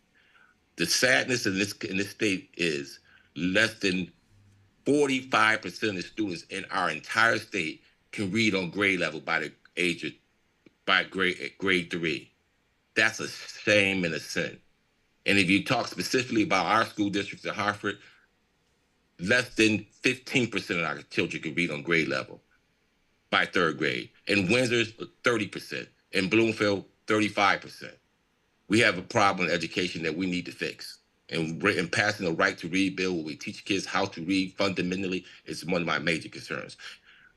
The sadness in this state is less than 45% of the students in our entire state can read on grade level by the age of grade 3. That's a shame and a sin. And if you talk specifically about our school districts in Hartford, less than 15% of our children can read on grade level by 3rd grade. In Windsor, 30%. In Bloomfield, 35%. We have a problem in education that we need to fix. And passing the Right to Read bill, where we teach kids how to read fundamentally, is one of my major concerns.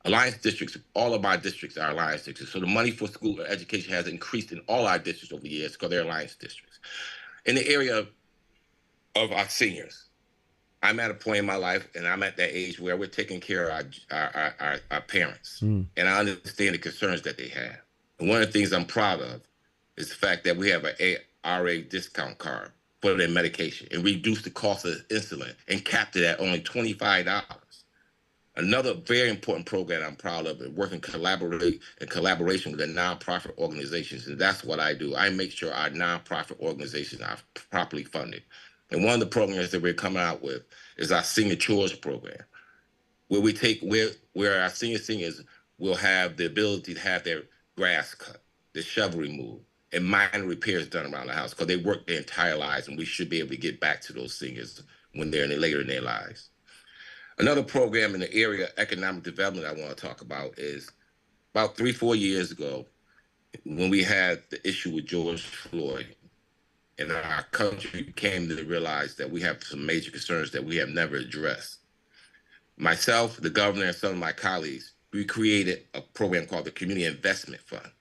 Alliance districts, all of our districts are alliance districts. So the money for school education has increased in all our districts over the years because they're alliance districts. In the area of our seniors, I'm at a point in my life, and I'm at that age where we're taking care of our parents. And I understand the concerns that they have. And one of the things I'm proud of is the fact that we have an ARA discount card for their medication and reduce the cost of insulin and capped it at only $25. Another very important program I'm proud of is working in collaboration with the nonprofit organizations, and that's what I do. I make sure our nonprofit organizations are properly funded. And one of the programs that we're coming out with is our senior chores program, where we take where our seniors will have the ability to have their grass cut, the shovel removed, and minor repairs done around the house, because they work their entire lives, and we should be able to get back to those seniors when they're later in their lives. Another program in the area of economic development I want to talk about is about 3-4 years ago, when we had the issue with George Floyd, and our country came to realize that we have some major concerns that we have never addressed. Myself, the governor, and some of my colleagues, we created a program called the Community Investment Fund.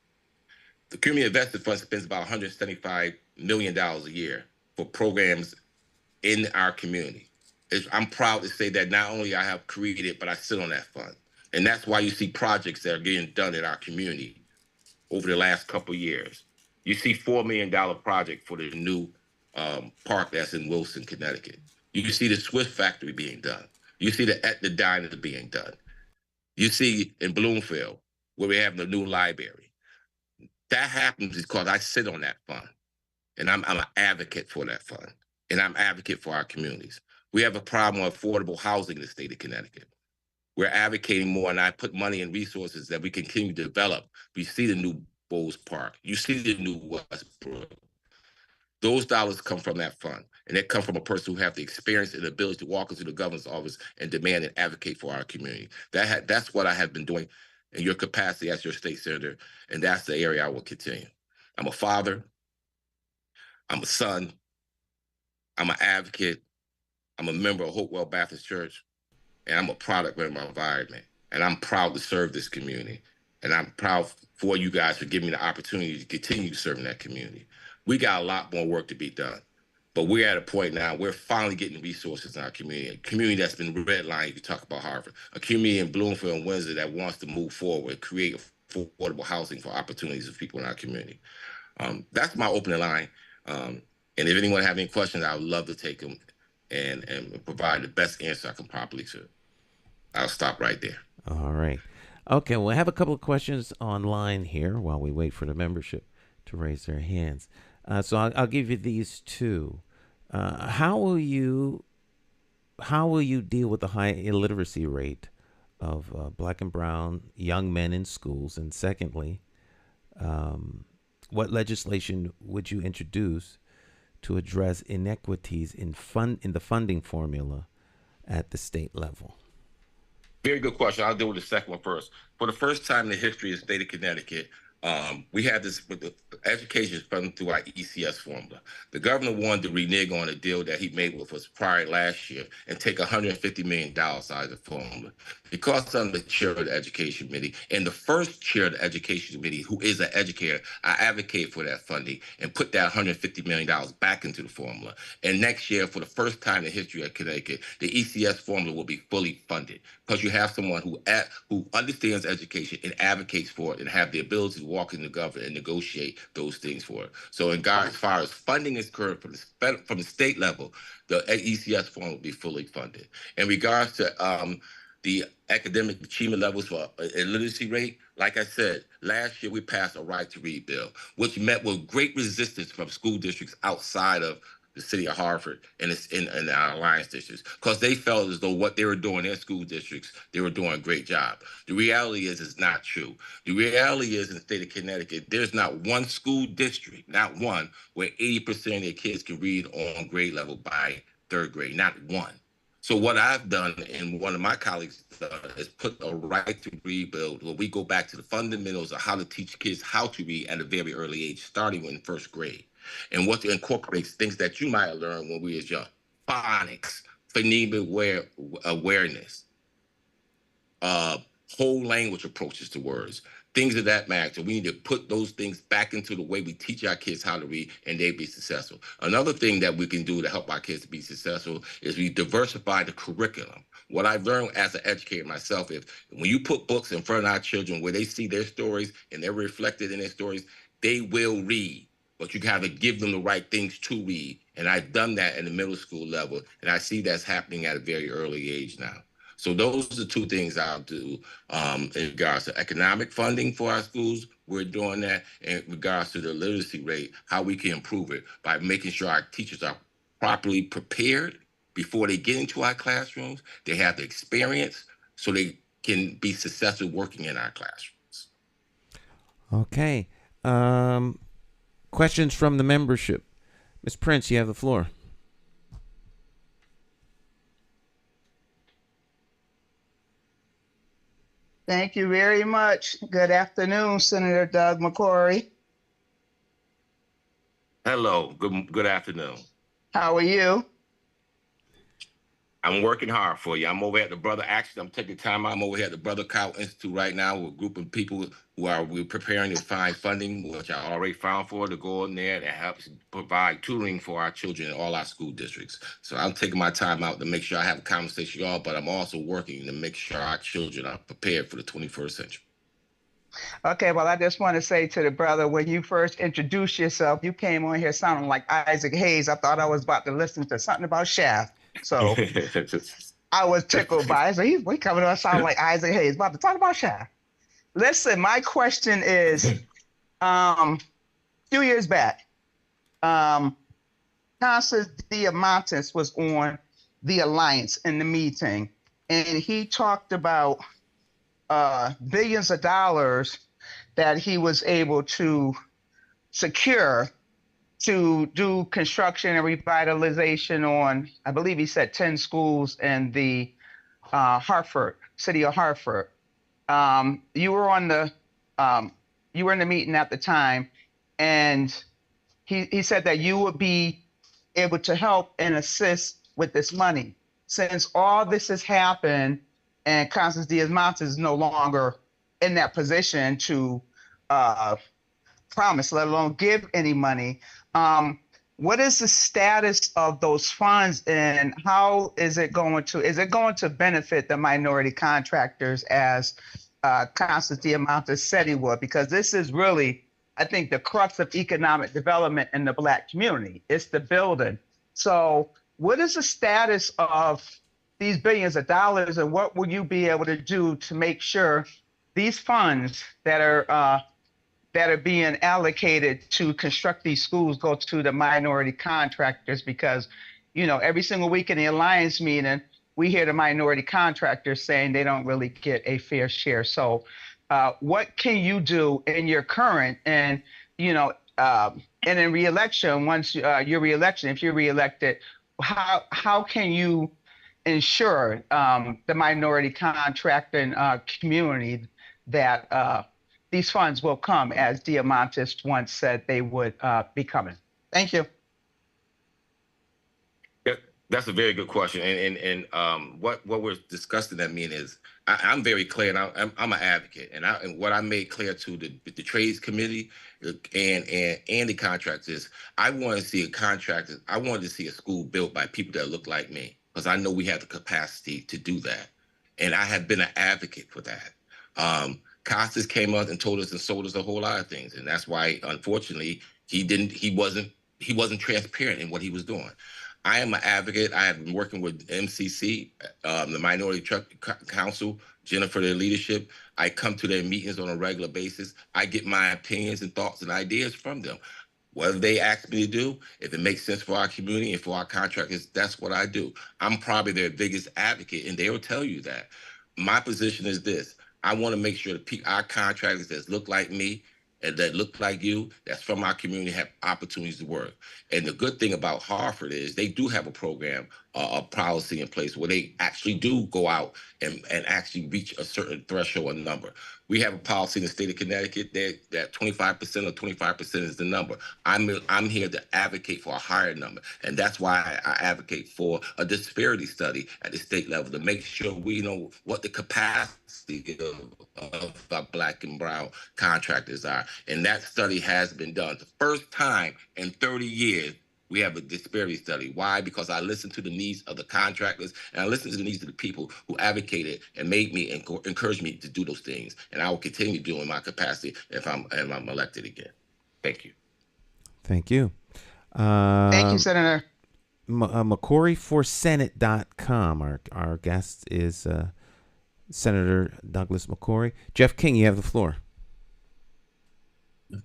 The Community Investment Fund spends about $175 million a year for programs in our community. I'm proud to say that not only I have created it, but I sit on that fund. And that's why you see projects that are getting done in our community over the last couple of years. You see $4 million project for the new park that's in Wilson, Connecticut. You see the Swiss factory being done. You see the diner being done. You see in Bloomfield, where we have the new library. That happens because I sit on that fund, and I'm an advocate for that fund, and I'm an advocate for our communities. We have a problem with affordable housing in the state of Connecticut. We're advocating more, and I put money and resources that we continue to develop. We see the new Bowes Park. You see the new Westbrook. Those dollars come from that fund, and they come from a person who has the experience and ability to walk into the governor's office and demand and advocate for our community. That's what I have been doing in your capacity as your state senator, and that's the area I will continue. I'm a father. I'm a son. I'm an advocate. I'm a member of Hopewell Baptist Church, and I'm a product of my environment. And I'm proud to serve this community. And I'm proud for you guys for giving me the opportunity to continue serving that community. We got a lot more work to be done, but we're at a point now we're finally getting resources in our community. A community that's been redlined, you talk about Hartford, a community in Bloomfield and Windsor that wants to move forward, create affordable housing for opportunities for people in our community. That's my opening line. And if anyone have any questions, I would love to take them and provide the best answer I can properly to. I'll stop right there. All right. Okay, well, I have a couple of questions online here while we wait for the membership to raise their hands. So I'll give you these two. How will you deal with the high illiteracy rate of Black and brown young men in schools? And secondly, what legislation would you introduce to address inequities in the funding formula at the state level? Very good question. I'll deal with the second one first. For the first time in the history of the state of Connecticut, We had this with the education funded through our ECS formula. The governor wanted to renege on a deal that he made with us prior last year and take $150 million out of the formula. Because I'm the chair of the education committee and the first chair of the education committee who is an educator, I advocate for that funding and put that $150 million back into the formula. And next year, for the first time in the history of Connecticut, the ECS formula will be fully funded because you have someone who understands education and advocates for it and have the ability to walk in the government and negotiate those things for it. So as far as funding is concerned from the state level, the ECS formula will be fully funded. In regards to the academic achievement levels for illiteracy rate, like I said, last year we passed a right to read bill, which met with great resistance from school districts outside of the city of Hartford and it's in our alliance districts, because they felt as though what they were doing in their school districts, they were doing a great job. The reality is it's not true. The reality is in the state of Connecticut, there's not one school district, not one, where 80% of their kids can read on grade level by third grade, not one. So what I've done, and one of my colleagues is put a right to read bill where we go back to the fundamentals of how to teach kids how to read at a very early age, starting in first grade. And what incorporates things that you might have learned when we was young. Phonics, phonemic awareness, whole language approaches to words, things of that matter. We need to put those things back into the way we teach our kids how to read and they be successful. Another thing that we can do to help our kids to be successful is we diversify the curriculum. What I've learned as an educator myself is when you put books in front of our children where they see their stories and they're reflected in their stories, they will read. But you got to give them the right things to read. And I've done that in the middle school level. And I see that's happening at a very early age now. So those are two things I'll do in regards to economic funding for our schools. We're doing that. In regards to the literacy rate, how we can improve it by making sure our teachers are properly prepared before they get into our classrooms. They have the experience so they can be successful working in our classrooms. Okay. Questions from the membership. Ms. Prince, you have the floor. Thank you very much. Good afternoon, Senator Doug McCauley. Hello. Good afternoon. How are you? I'm working hard for you. I'm over at the Brother, actually, I'm taking time out. I'm over here at the Brother Cow Institute right now with a group of people we're preparing to find funding, which I already found for, to go in there and help provide tutoring for our children in all our school districts. So I'm taking my time out to make sure I have a conversation with y'all, but I'm also working to make sure our children are prepared for the 21st century. Okay, well, I just want to say to the brother, when you first introduced yourself, you came on here sounding like Isaac Hayes. I thought I was about to listen to something about Shaft. So I was tickled by it. So we coming on sound like Isaac Hayes, about to talk about Shaft. Listen, my question is, a few years back, Constance Diamantis was on the Alliance in the meeting, and he talked about billions of dollars that he was able to secure to do construction and revitalization on, I believe he said 10 schools in the city of Hartford. You were in the meeting at the time, and he said that you would be able to help and assist with this money. Since all this has happened and Constance Diamantis is no longer in that position to promise, let alone give any money, what is the status of those funds, and how is it going to benefit the minority contractors as Constance Diamantis said he would? Because this is really, I think, the crux of economic development in the Black community. It's the building. So what is the status of these billions of dollars, and what will you be able to do to make sure these funds that are being allocated to construct these schools go to the minority contractors? Because, every single week in the Alliance meeting, we hear the minority contractors saying they don't really get a fair share. So what can you do in your current and in reelection, once your reelection, if you're reelected, how can you ensure the minority contracting community that these funds will come as Diamantis once said they would be coming. Thank you. That's a very good question, and what we're discussing that mean is I'm very clear, and I'm an advocate, and what I made clear to the trades committee and the contractors is I want to see a contractor. I wanted to see a school built by people that look like me because I know we have the capacity to do that, and I have been an advocate for that. Costas came out and told us and sold us a whole lot of things, and that's why unfortunately he wasn't transparent in what he was doing. I am an advocate. I have been working with MCC, the Minority Truck Council, Jennifer, their leadership. I come to their meetings on a regular basis. I get my opinions and thoughts and ideas from them. Whatever they ask me to do, if it makes sense for our community and for our contractors, that's what I do. I'm probably their biggest advocate, and they will tell you that. My position is this. I want to make sure that our contractors that look like me and that look like you, that's from our community, have opportunities to work. And the good thing about Hartford is they do have a program, a policy in place where they actually do go out and actually reach a certain threshold or number. We have a policy in the state of Connecticut that 25% or 25% is the number. I'm here to advocate for a higher number. And that's why I advocate for a disparity study at the state level to make sure we know what the capacity of our Black and brown contractors are. And that study has been done. The first time in 30 years, we have a disparity study. Why? Because I listened to the needs of the contractors and I listened to the needs of the people who advocated and made me and encouraged me to do those things. And I will continue doing my capacity if I'm elected again. Thank you. Thank you. Thank you, Senator. McCauleyforsenate.com. Our guest is Senator Douglas McCauley. Jeff King, you have the floor.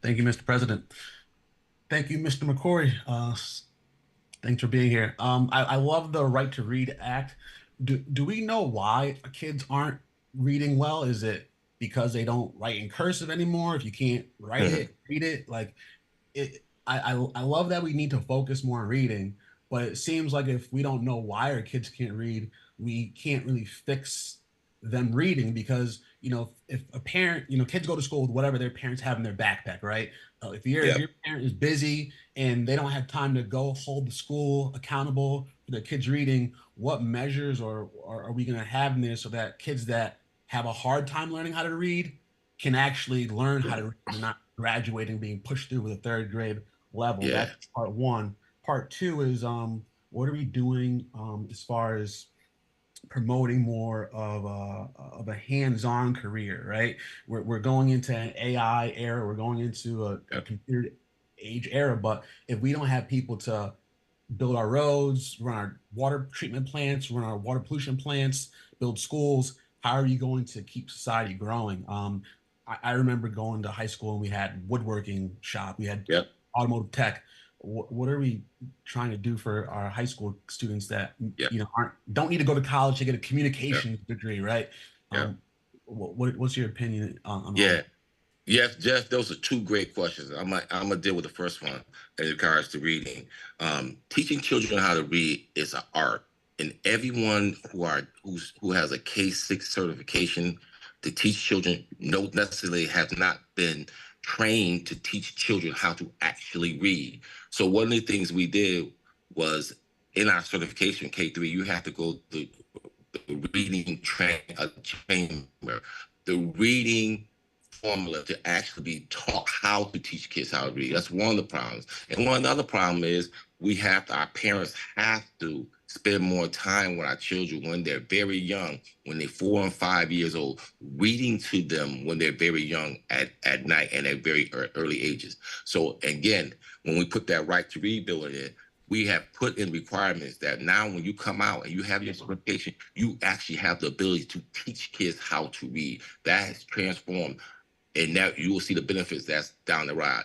Thank you, Mr. President. Thank you, Mr. McCauley. Thanks for being here. I love the Right to Read Act. Do we know why kids aren't reading well? Is it because they don't write in cursive anymore? If you can't write it, read it. Like it. I love that we need to focus more on reading, but it seems like if we don't know why our kids can't read, we can't really fix them reading because, if a parent, kids go to school with whatever their parents have in their backpack, right? If your parent is busy and they don't have time to go hold the school accountable for their kids reading, what measures are we going to have in there so that kids that have a hard time learning how to read can actually learn how to read and not graduating, being pushed through with a third grade level? Yeah. That's part one. Part two is what are we doing as far as promoting more of a hands-on career, right? We're going into an AI era, we're going into a computer age era, but if we don't have people to build our roads, run our water treatment plants, run our water pollution plants, build schools, how are you going to keep society growing? I remember going to high school and we had woodworking shop, we had automotive tech. What are we trying to do for our high school students that don't need to go to college to get a communications degree, right? What's your opinion on that? Yes, Jeff, those are two great questions. I'm gonna deal with the first one in regards to reading. Teaching children how to read is an art, and everyone who has a K-6 certification to teach children necessarily has not been trained to teach children how to actually read. So one of the things we did was in our certification K3, you have to go to the reading chamber, the reading formula to actually be taught how to teach kids how to read. That's one of the problems. And one other problem is our parents have to spend more time with our children when they're very young, when they're 4 and 5 years old, reading to them when they're very young at night and at very early ages. So again, when we put that right to read bill in, we have put in requirements that now when you come out and you have your certification, you actually have the ability to teach kids how to read. That has transformed. And now you will see the benefits that's down the road.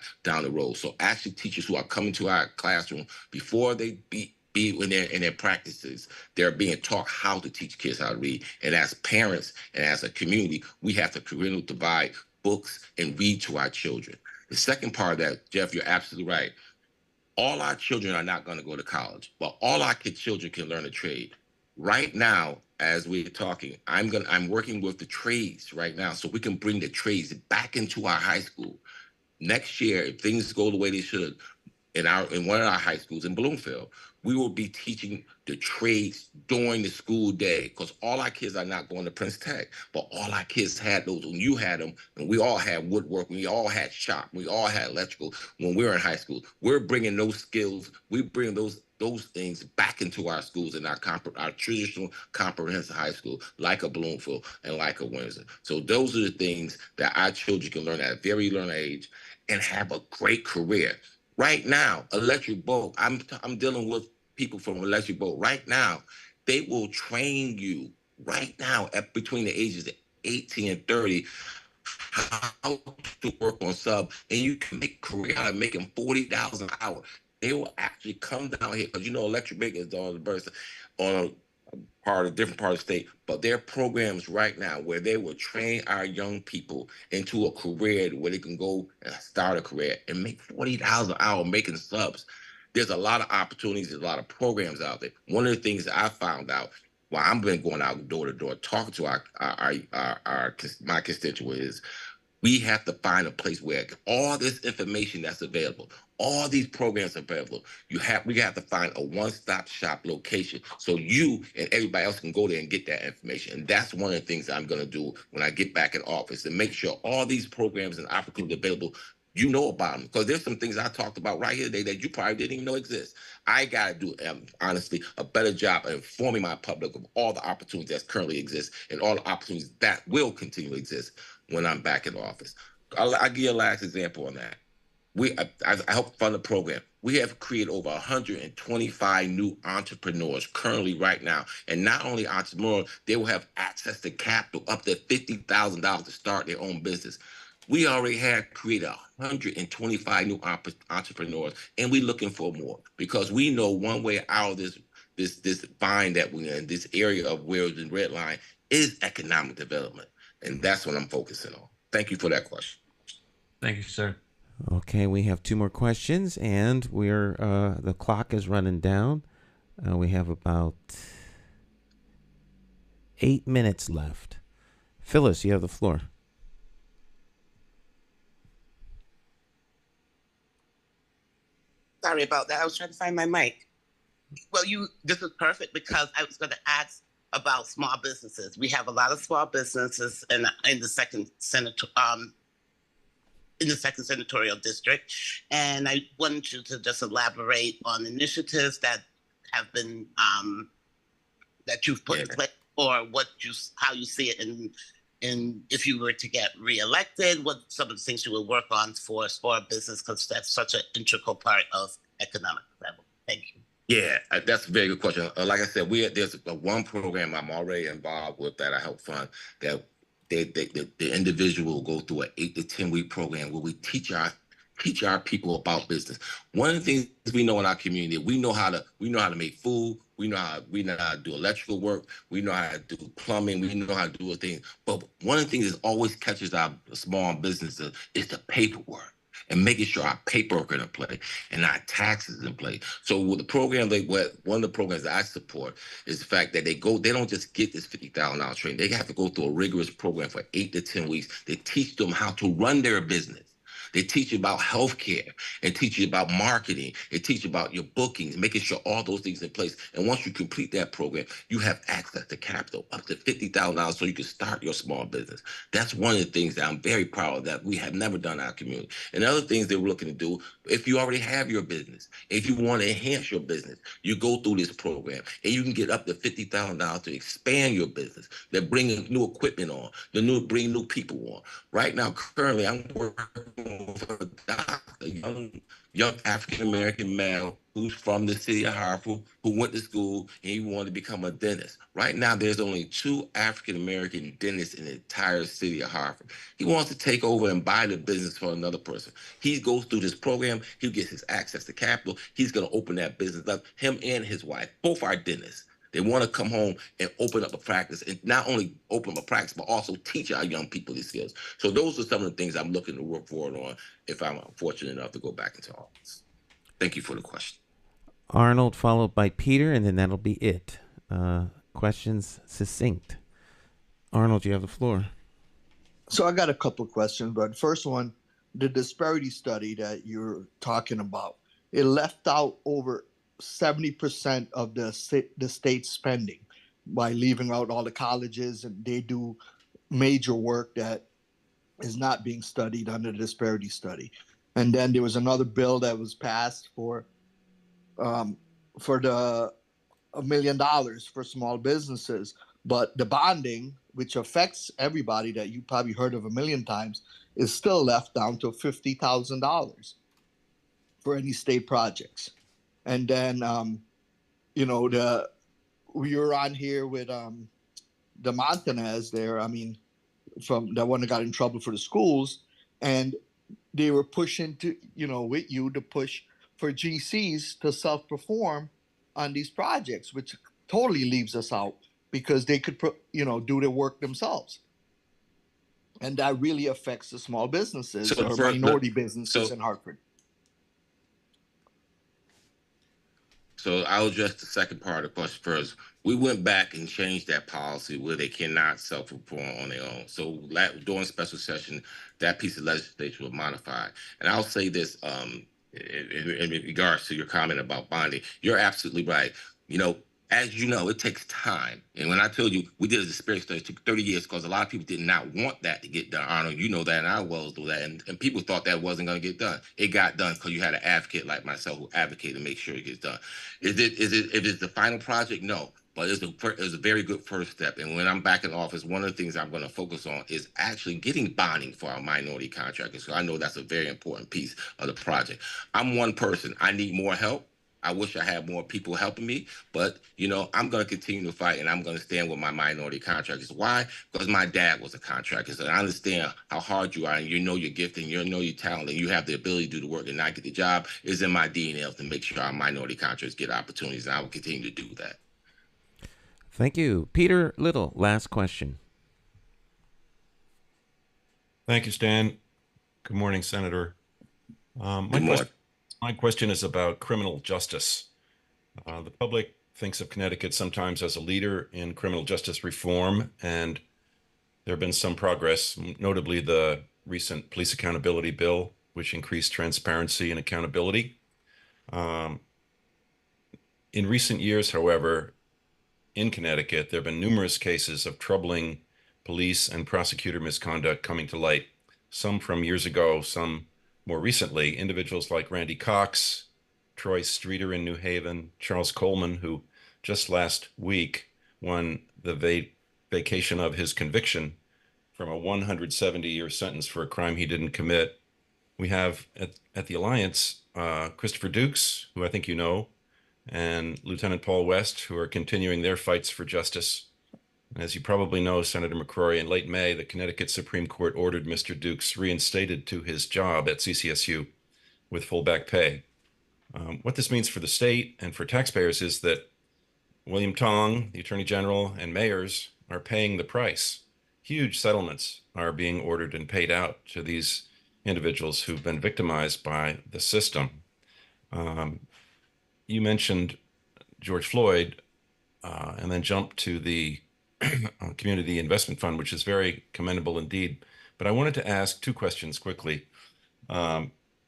So actually teachers who are coming to our classroom before they be in their practices, they're being taught how to teach kids how to read. And as parents and as a community, we have to continue to buy books and read to our children. The second part of that, Jeff, you're absolutely right. All our children are not going to go to college, but all our children can learn a trade. Right now, as we're talking, I'm working with the trades right now, so we can bring the trades back into our high school. Next year, if things go the way they should, in one of our high schools in Bloomfield, we will be teaching the trades during the school day, because all our kids are not going to Prince Tech, but all our kids had those when you had them, and we all had woodwork, we all had shop, we all had electrical when we were in high school. We're bringing those skills, we bring those things back into our schools in our traditional comprehensive high school, like a Bloomfield and like a Windsor. So those are the things that our children can learn at a very young age and have a great career. Right now, electric boat, I'm dealing with people from electric boat. Right now, they will train you right now at between the ages of 18 and 30 how to work on sub, and you can make a career out of making $40 an hour. They will actually come down here because electric makers on the burst on a different part of the state, but there are programs right now where they will train our young people into a career where they can go and start a career and make $40 an hour making subs. There's a lot of opportunities, there's a lot of programs out there. One of the things that I found out while I've been going out door to door talking to my constituents is we have to find a place where all this information that's available, all these programs are available. We have to find a one-stop shop location so you and everybody else can go there and get that information. And that's one of the things I'm going to do when I get back in office, and make sure all these programs and opportunities available, you know about them, because there's some things I talked about right here today that you probably didn't even know exist. I got to do, honestly, a better job of informing my public of all the opportunities that currently exist and all the opportunities that will continue to exist when I'm back in office. I'll give you a last example on that. I helped fund the program. We have created over 125 new entrepreneurs currently right now. And not only entrepreneurs, they will have access to capital up to $50,000 to start their own business. We already have created 125 new entrepreneurs, and we're looking for more because we know one way out of this bind that we're in, this area of where the red line is economic development. And that's what I'm focusing on. Thank you for that question. Thank you, sir. Okay, we have two more questions, and the clock is running down. We have about 8 minutes left. Phyllis, you have the floor. Sorry about that. I was trying to find my mic. Well, this is perfect because I was going to ask about small businesses. We have a lot of small businesses in the second senatorial district, and I wanted you to just elaborate on initiatives that have been that you've put in place, or how you see it in if you were to get reelected, what some of the things you will work on for small business, because that's such an integral part of economic development. Thank you. Yeah, that's a very good question. Like I said, there's one program I'm already involved with that I help fund, that the individual will go through an 8 to 10 week program where we teach our people about business. One of the things we know in our community, we know how to make food, we know how to do electrical work, we know how to do plumbing, we know how to do things. But one of the things that always catches our small businesses is the paperwork, and making sure our paperwork is in place and our taxes in place. So with the program, one of the programs that I support is the fact that they don't just get this $50,000 training. They have to go through a rigorous program for 8 to 10 weeks. They teach them how to run their business. They teach you about healthcare and teach you about marketing. They teach you about your bookings, making sure all those things in place. And once you complete that program, you have access to capital up to $50,000 so you can start your small business. That's one of the things that I'm very proud of that we have never done in our community. And other things that we're looking to do, if you already have your business, if you want to enhance your business, you go through this program and you can get up to $50,000 to expand your business. They're bringing new equipment on, bring new people on. Right now, currently, I'm working with a doctor, young African-American male who's from the city of Hartford, who went to school and he wanted to become a dentist. Right now, there's only 2 African-American dentists in the entire city of Hartford. He wants to take over and buy the business for another person. He goes through this program, he gets his access to capital, he's gonna open that business up, him and his wife, both are dentists. They want to come home and open up a practice, and not only open up a practice, but also teach our young people these skills. So those are some of the things I'm looking to work forward on if I'm fortunate enough to go back into office. Thank you for the question. Arnold, followed by Peter, and then that'll be it. questions succinct. Arnold, you have the floor. So I got a couple of questions, but first one, the disparity study that you're talking about, it left out over 70% of the state spending by leaving out all the colleges, and they do major work that is not being studied under the disparity study. And then there was another bill that was passed for the $1 million for small businesses, but the bonding, which affects everybody that you probably heard of a million times, is still left down to $50,000 for any state projects. And then we were on here with the Montanez there. I mean, from that one that got in trouble for the schools, and they were pushing to, with you to push for GCs to self-perform on these projects, which totally leaves us out because they could, do their work themselves. And that really affects the small businesses or minority businesses in Hartford. So I'll address the second part of the question first. We went back and changed that policy where they cannot self-perform on their own. So during special session, that piece of legislation was modified. And I'll say this in regards to your comment about bonding. You're absolutely right. As you know, it takes time. And when I told you we did a disparity study, it took 30 years because a lot of people did not want that to get done. Arnold, you know that, and I well do that. And people thought that wasn't going to get done. It got done because you had an advocate like myself who advocated to make sure it gets done. If it's the final project? No. But it's a very good first step. And when I'm back in office, one of the things I'm going to focus on is actually getting bonding for our minority contractors. So I know that's a very important piece of the project. I'm one person. I need more help. I wish I had more people helping me, but I'm going to continue to fight, and I'm going to stand with my minority contractors. Why? Because my dad was a contractor, so I understand how hard you are, and your gift, and your talent, and you have the ability to do the work and not get the job. Is in my DNA to make sure our minority contractors get opportunities, and I will continue to do that. Thank you. Peter Little, last question. Thank you, Stan. Good morning, Senator. My question is about criminal justice. The public thinks of Connecticut sometimes as a leader in criminal justice reform, and there have been some progress, notably the recent police accountability bill, which increased transparency and accountability. In recent years, however, in Connecticut, there have been numerous cases of troubling police and prosecutor misconduct coming to light, some from years ago, some more recently. Individuals like Randy Cox, Troy Streeter in New Haven, Charles Coleman, who just last week won the vacation of his conviction from a 170-year sentence for a crime he didn't commit. We have at the Alliance, Christopher Dukes, who I think you know, and Lieutenant Paul West, who are continuing their fights for justice. And as you probably know, Senator McCrory, in late May, the Connecticut Supreme Court ordered Mr. Dukes reinstated to his job at CCSU with full back pay. What this means for the state and for taxpayers is that William Tong, the Attorney General, and mayors are paying the price. Huge settlements are being ordered and paid out to these individuals who've been victimized by the system. You mentioned George Floyd and then jumped to the Community Investment Fund, which is very commendable indeed. But I wanted to ask two questions quickly.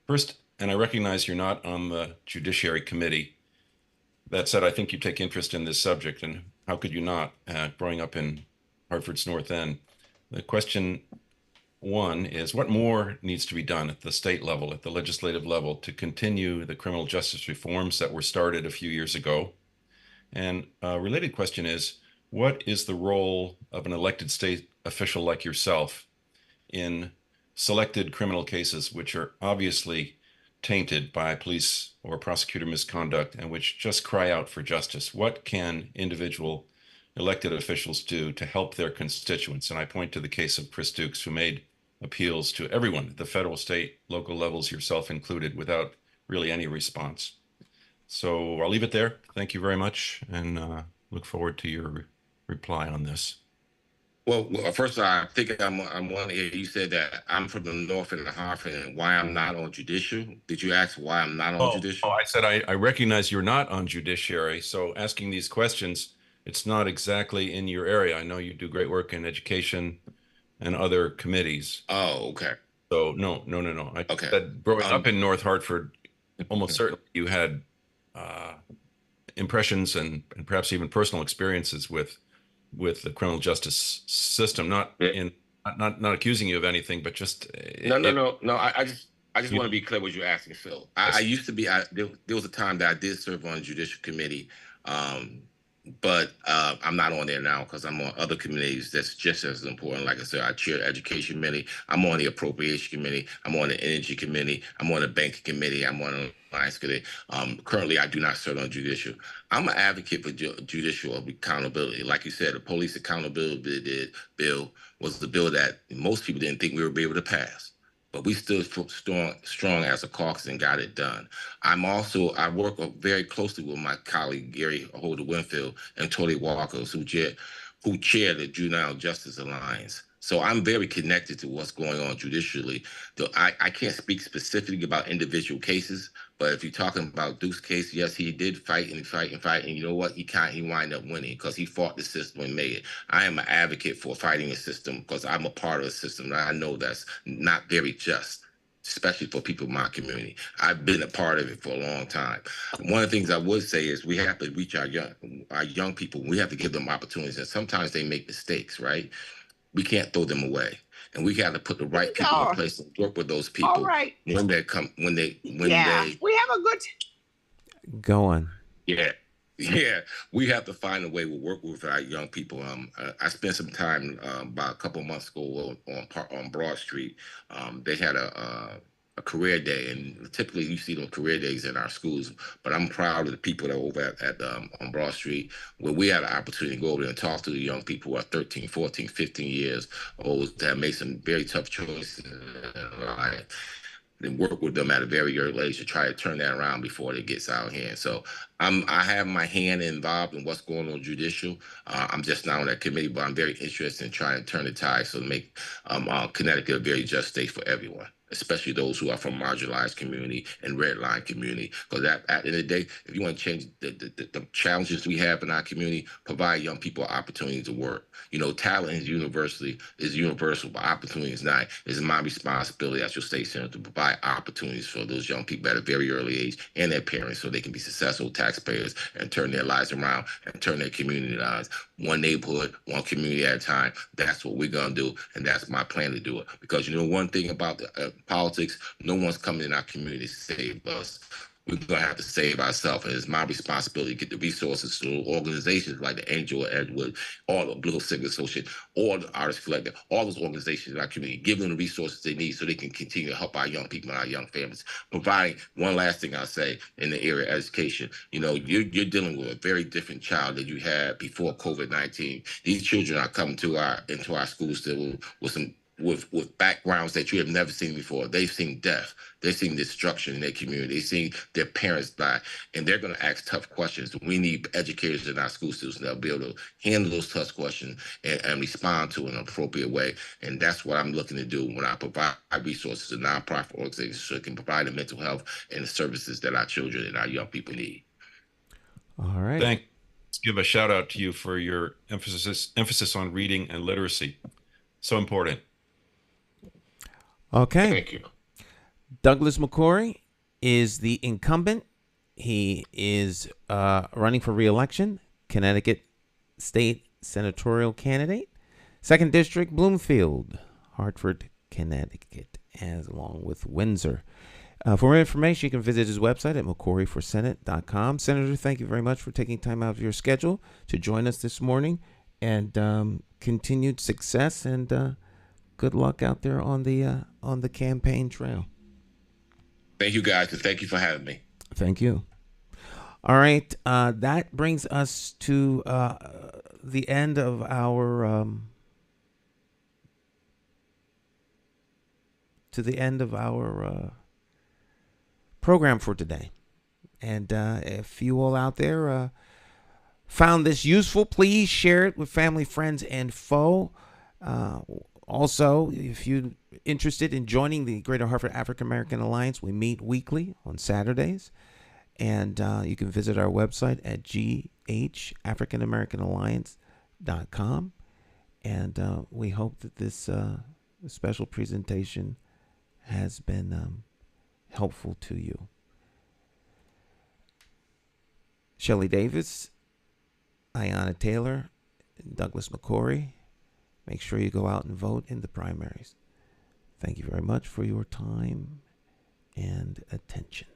First, and I recognize you're not on the Judiciary Committee. That said, I think you take interest in this subject, and how could you not, growing up in Hartford's North End? The question one is, what more needs to be done at the state level, at the legislative level, to continue the criminal justice reforms that were started a few years ago? And a related question is, what is the role of an elected state official like yourself in selected criminal cases which are obviously tainted by police or prosecutor misconduct and which just cry out for justice? What can individual elected officials do to help their constituents? And I point to the case of Chris Dukes, who made appeals to everyone, the federal, state, local levels, yourself included, without really any response. So I'll leave it there. Thank you very much, and look forward to your reply on this. Well, first of all, I think I'm one here. You said that I'm from the North and the Hartford, and why I'm not on judicial. Did you ask why I'm not on judicial? I said I recognize you're not on judiciary. So asking these questions, it's not exactly in your area. I know you do great work in education and other committees. Oh, okay. So no. I said growing up in North Hartford, almost certainly you had impressions and perhaps even personal experiences with the criminal justice system. Not accusing you of anything, but just no. I just want to be clear what you're asking, Phil. I used to be. There was a time that I did serve on the judicial committee, but I'm not on there now because I'm on other committees that's just as important. Like I said, I chair the education committee. I'm on the appropriation committee. I'm on the energy committee. I'm on the banking committee. I'm on the alliance committee. Currently, I do not serve on judicial. I'm an advocate for judicial accountability. Like you said, the police accountability bill was the bill that most people didn't think we would be able to pass. But we stood strong as a caucus and got it done. I work very closely with my colleague Gary Holder Winfield and Tony Walker, who chair the Juvenile Justice Alliance. So I'm very connected to what's going on judicially. I can't speak specifically about individual cases, but if you're talking about Duke's case, yes, he did fight, and you know what? He wound up winning because he fought the system and made it. I am an advocate for fighting the system because I'm a part of the system, and I know that's not very just, especially for people in my community. I've been a part of it for a long time. One of the things I would say is we have to reach our young people. We have to give them opportunities, and sometimes they make mistakes, right? We can't throw them away, and we got to put the right people in place and work with those people. All right. We have a good. Go on. Yeah, we have to find a way to work with our young people. I spent some time about a couple of months ago on Broad Street. They had a career day, and typically you see those career days in our schools. But I'm proud of the people that are over on Broad Street, where we had an opportunity to go over there and talk to the young people who are 13, 14, 15 years old that have made some very tough choices in life, and work with them at a very early age to try to turn that around before it gets out of hand. So I have my hand involved in what's going on judicial. I'm just not on that committee, but I'm very interested in trying to turn the tide so to make Connecticut a very just state for everyone, especially those who are from marginalized community and red line community. Because at the end of the day, if you want to change the challenges we have in our community, provide young people opportunities to work. You know, talent is universal, but opportunity is not. It's my responsibility as your state senator to provide opportunities for those young people at a very early age and their parents so they can be successful taxpayers and turn their lives around and turn their community lives. One neighborhood, one community at a time. That's what we're going to do, and that's my plan to do it. Because you know one thing about politics, no one's coming in our community to save us. We're going to have to save ourselves, and it's my responsibility to get the resources to organizations like the Angel Edward, all the Blue Singer Association, all the Artists Collective, all those organizations in our community, give them the resources they need so they can continue to help our young people and our young families. Providing one last thing I'll say in the area of education, you know, you're dealing with a very different child than you had before COVID-19. These children are coming into our schools still with backgrounds that you have never seen before. They've seen death. They've seen destruction in their community. They've seen their parents die, and they're going to ask tough questions. We need educators in our school systems that will be able to handle those tough questions and respond to in an appropriate way. And that's what I'm looking to do when I provide resources to nonprofit organizations so it can provide the mental health and the services that our children and our young people need. All right. Let's give a shout out to you for your emphasis on reading and literacy. So important. Okay. Thank you. Douglas McCauley is the incumbent. He is running for re-election, Connecticut State Senatorial candidate, 2nd District, Bloomfield, Hartford, Connecticut, along with Windsor. For more information, you can visit his website at McCauleyforsenate.com. Senator, thank you very much for taking time out of your schedule to join us this morning, and continued success and good luck out there on the campaign trail. Thank you, guys, and thank you for having me. Thank you. All right, that brings us to the end of our program for today. And if you all out there found this useful, please share it with family, friends, and foe. Also, if you're interested in joining the Greater Hartford African American Alliance, we meet weekly on Saturdays. And you can visit our website at GHAAFricanAmericanAlliance.com. And we hope that this special presentation has been helpful to you. Shelley Davis, Ayanna Taylor, and Douglas McCauley, make sure you go out and vote in the primaries. Thank you very much for your time and attention.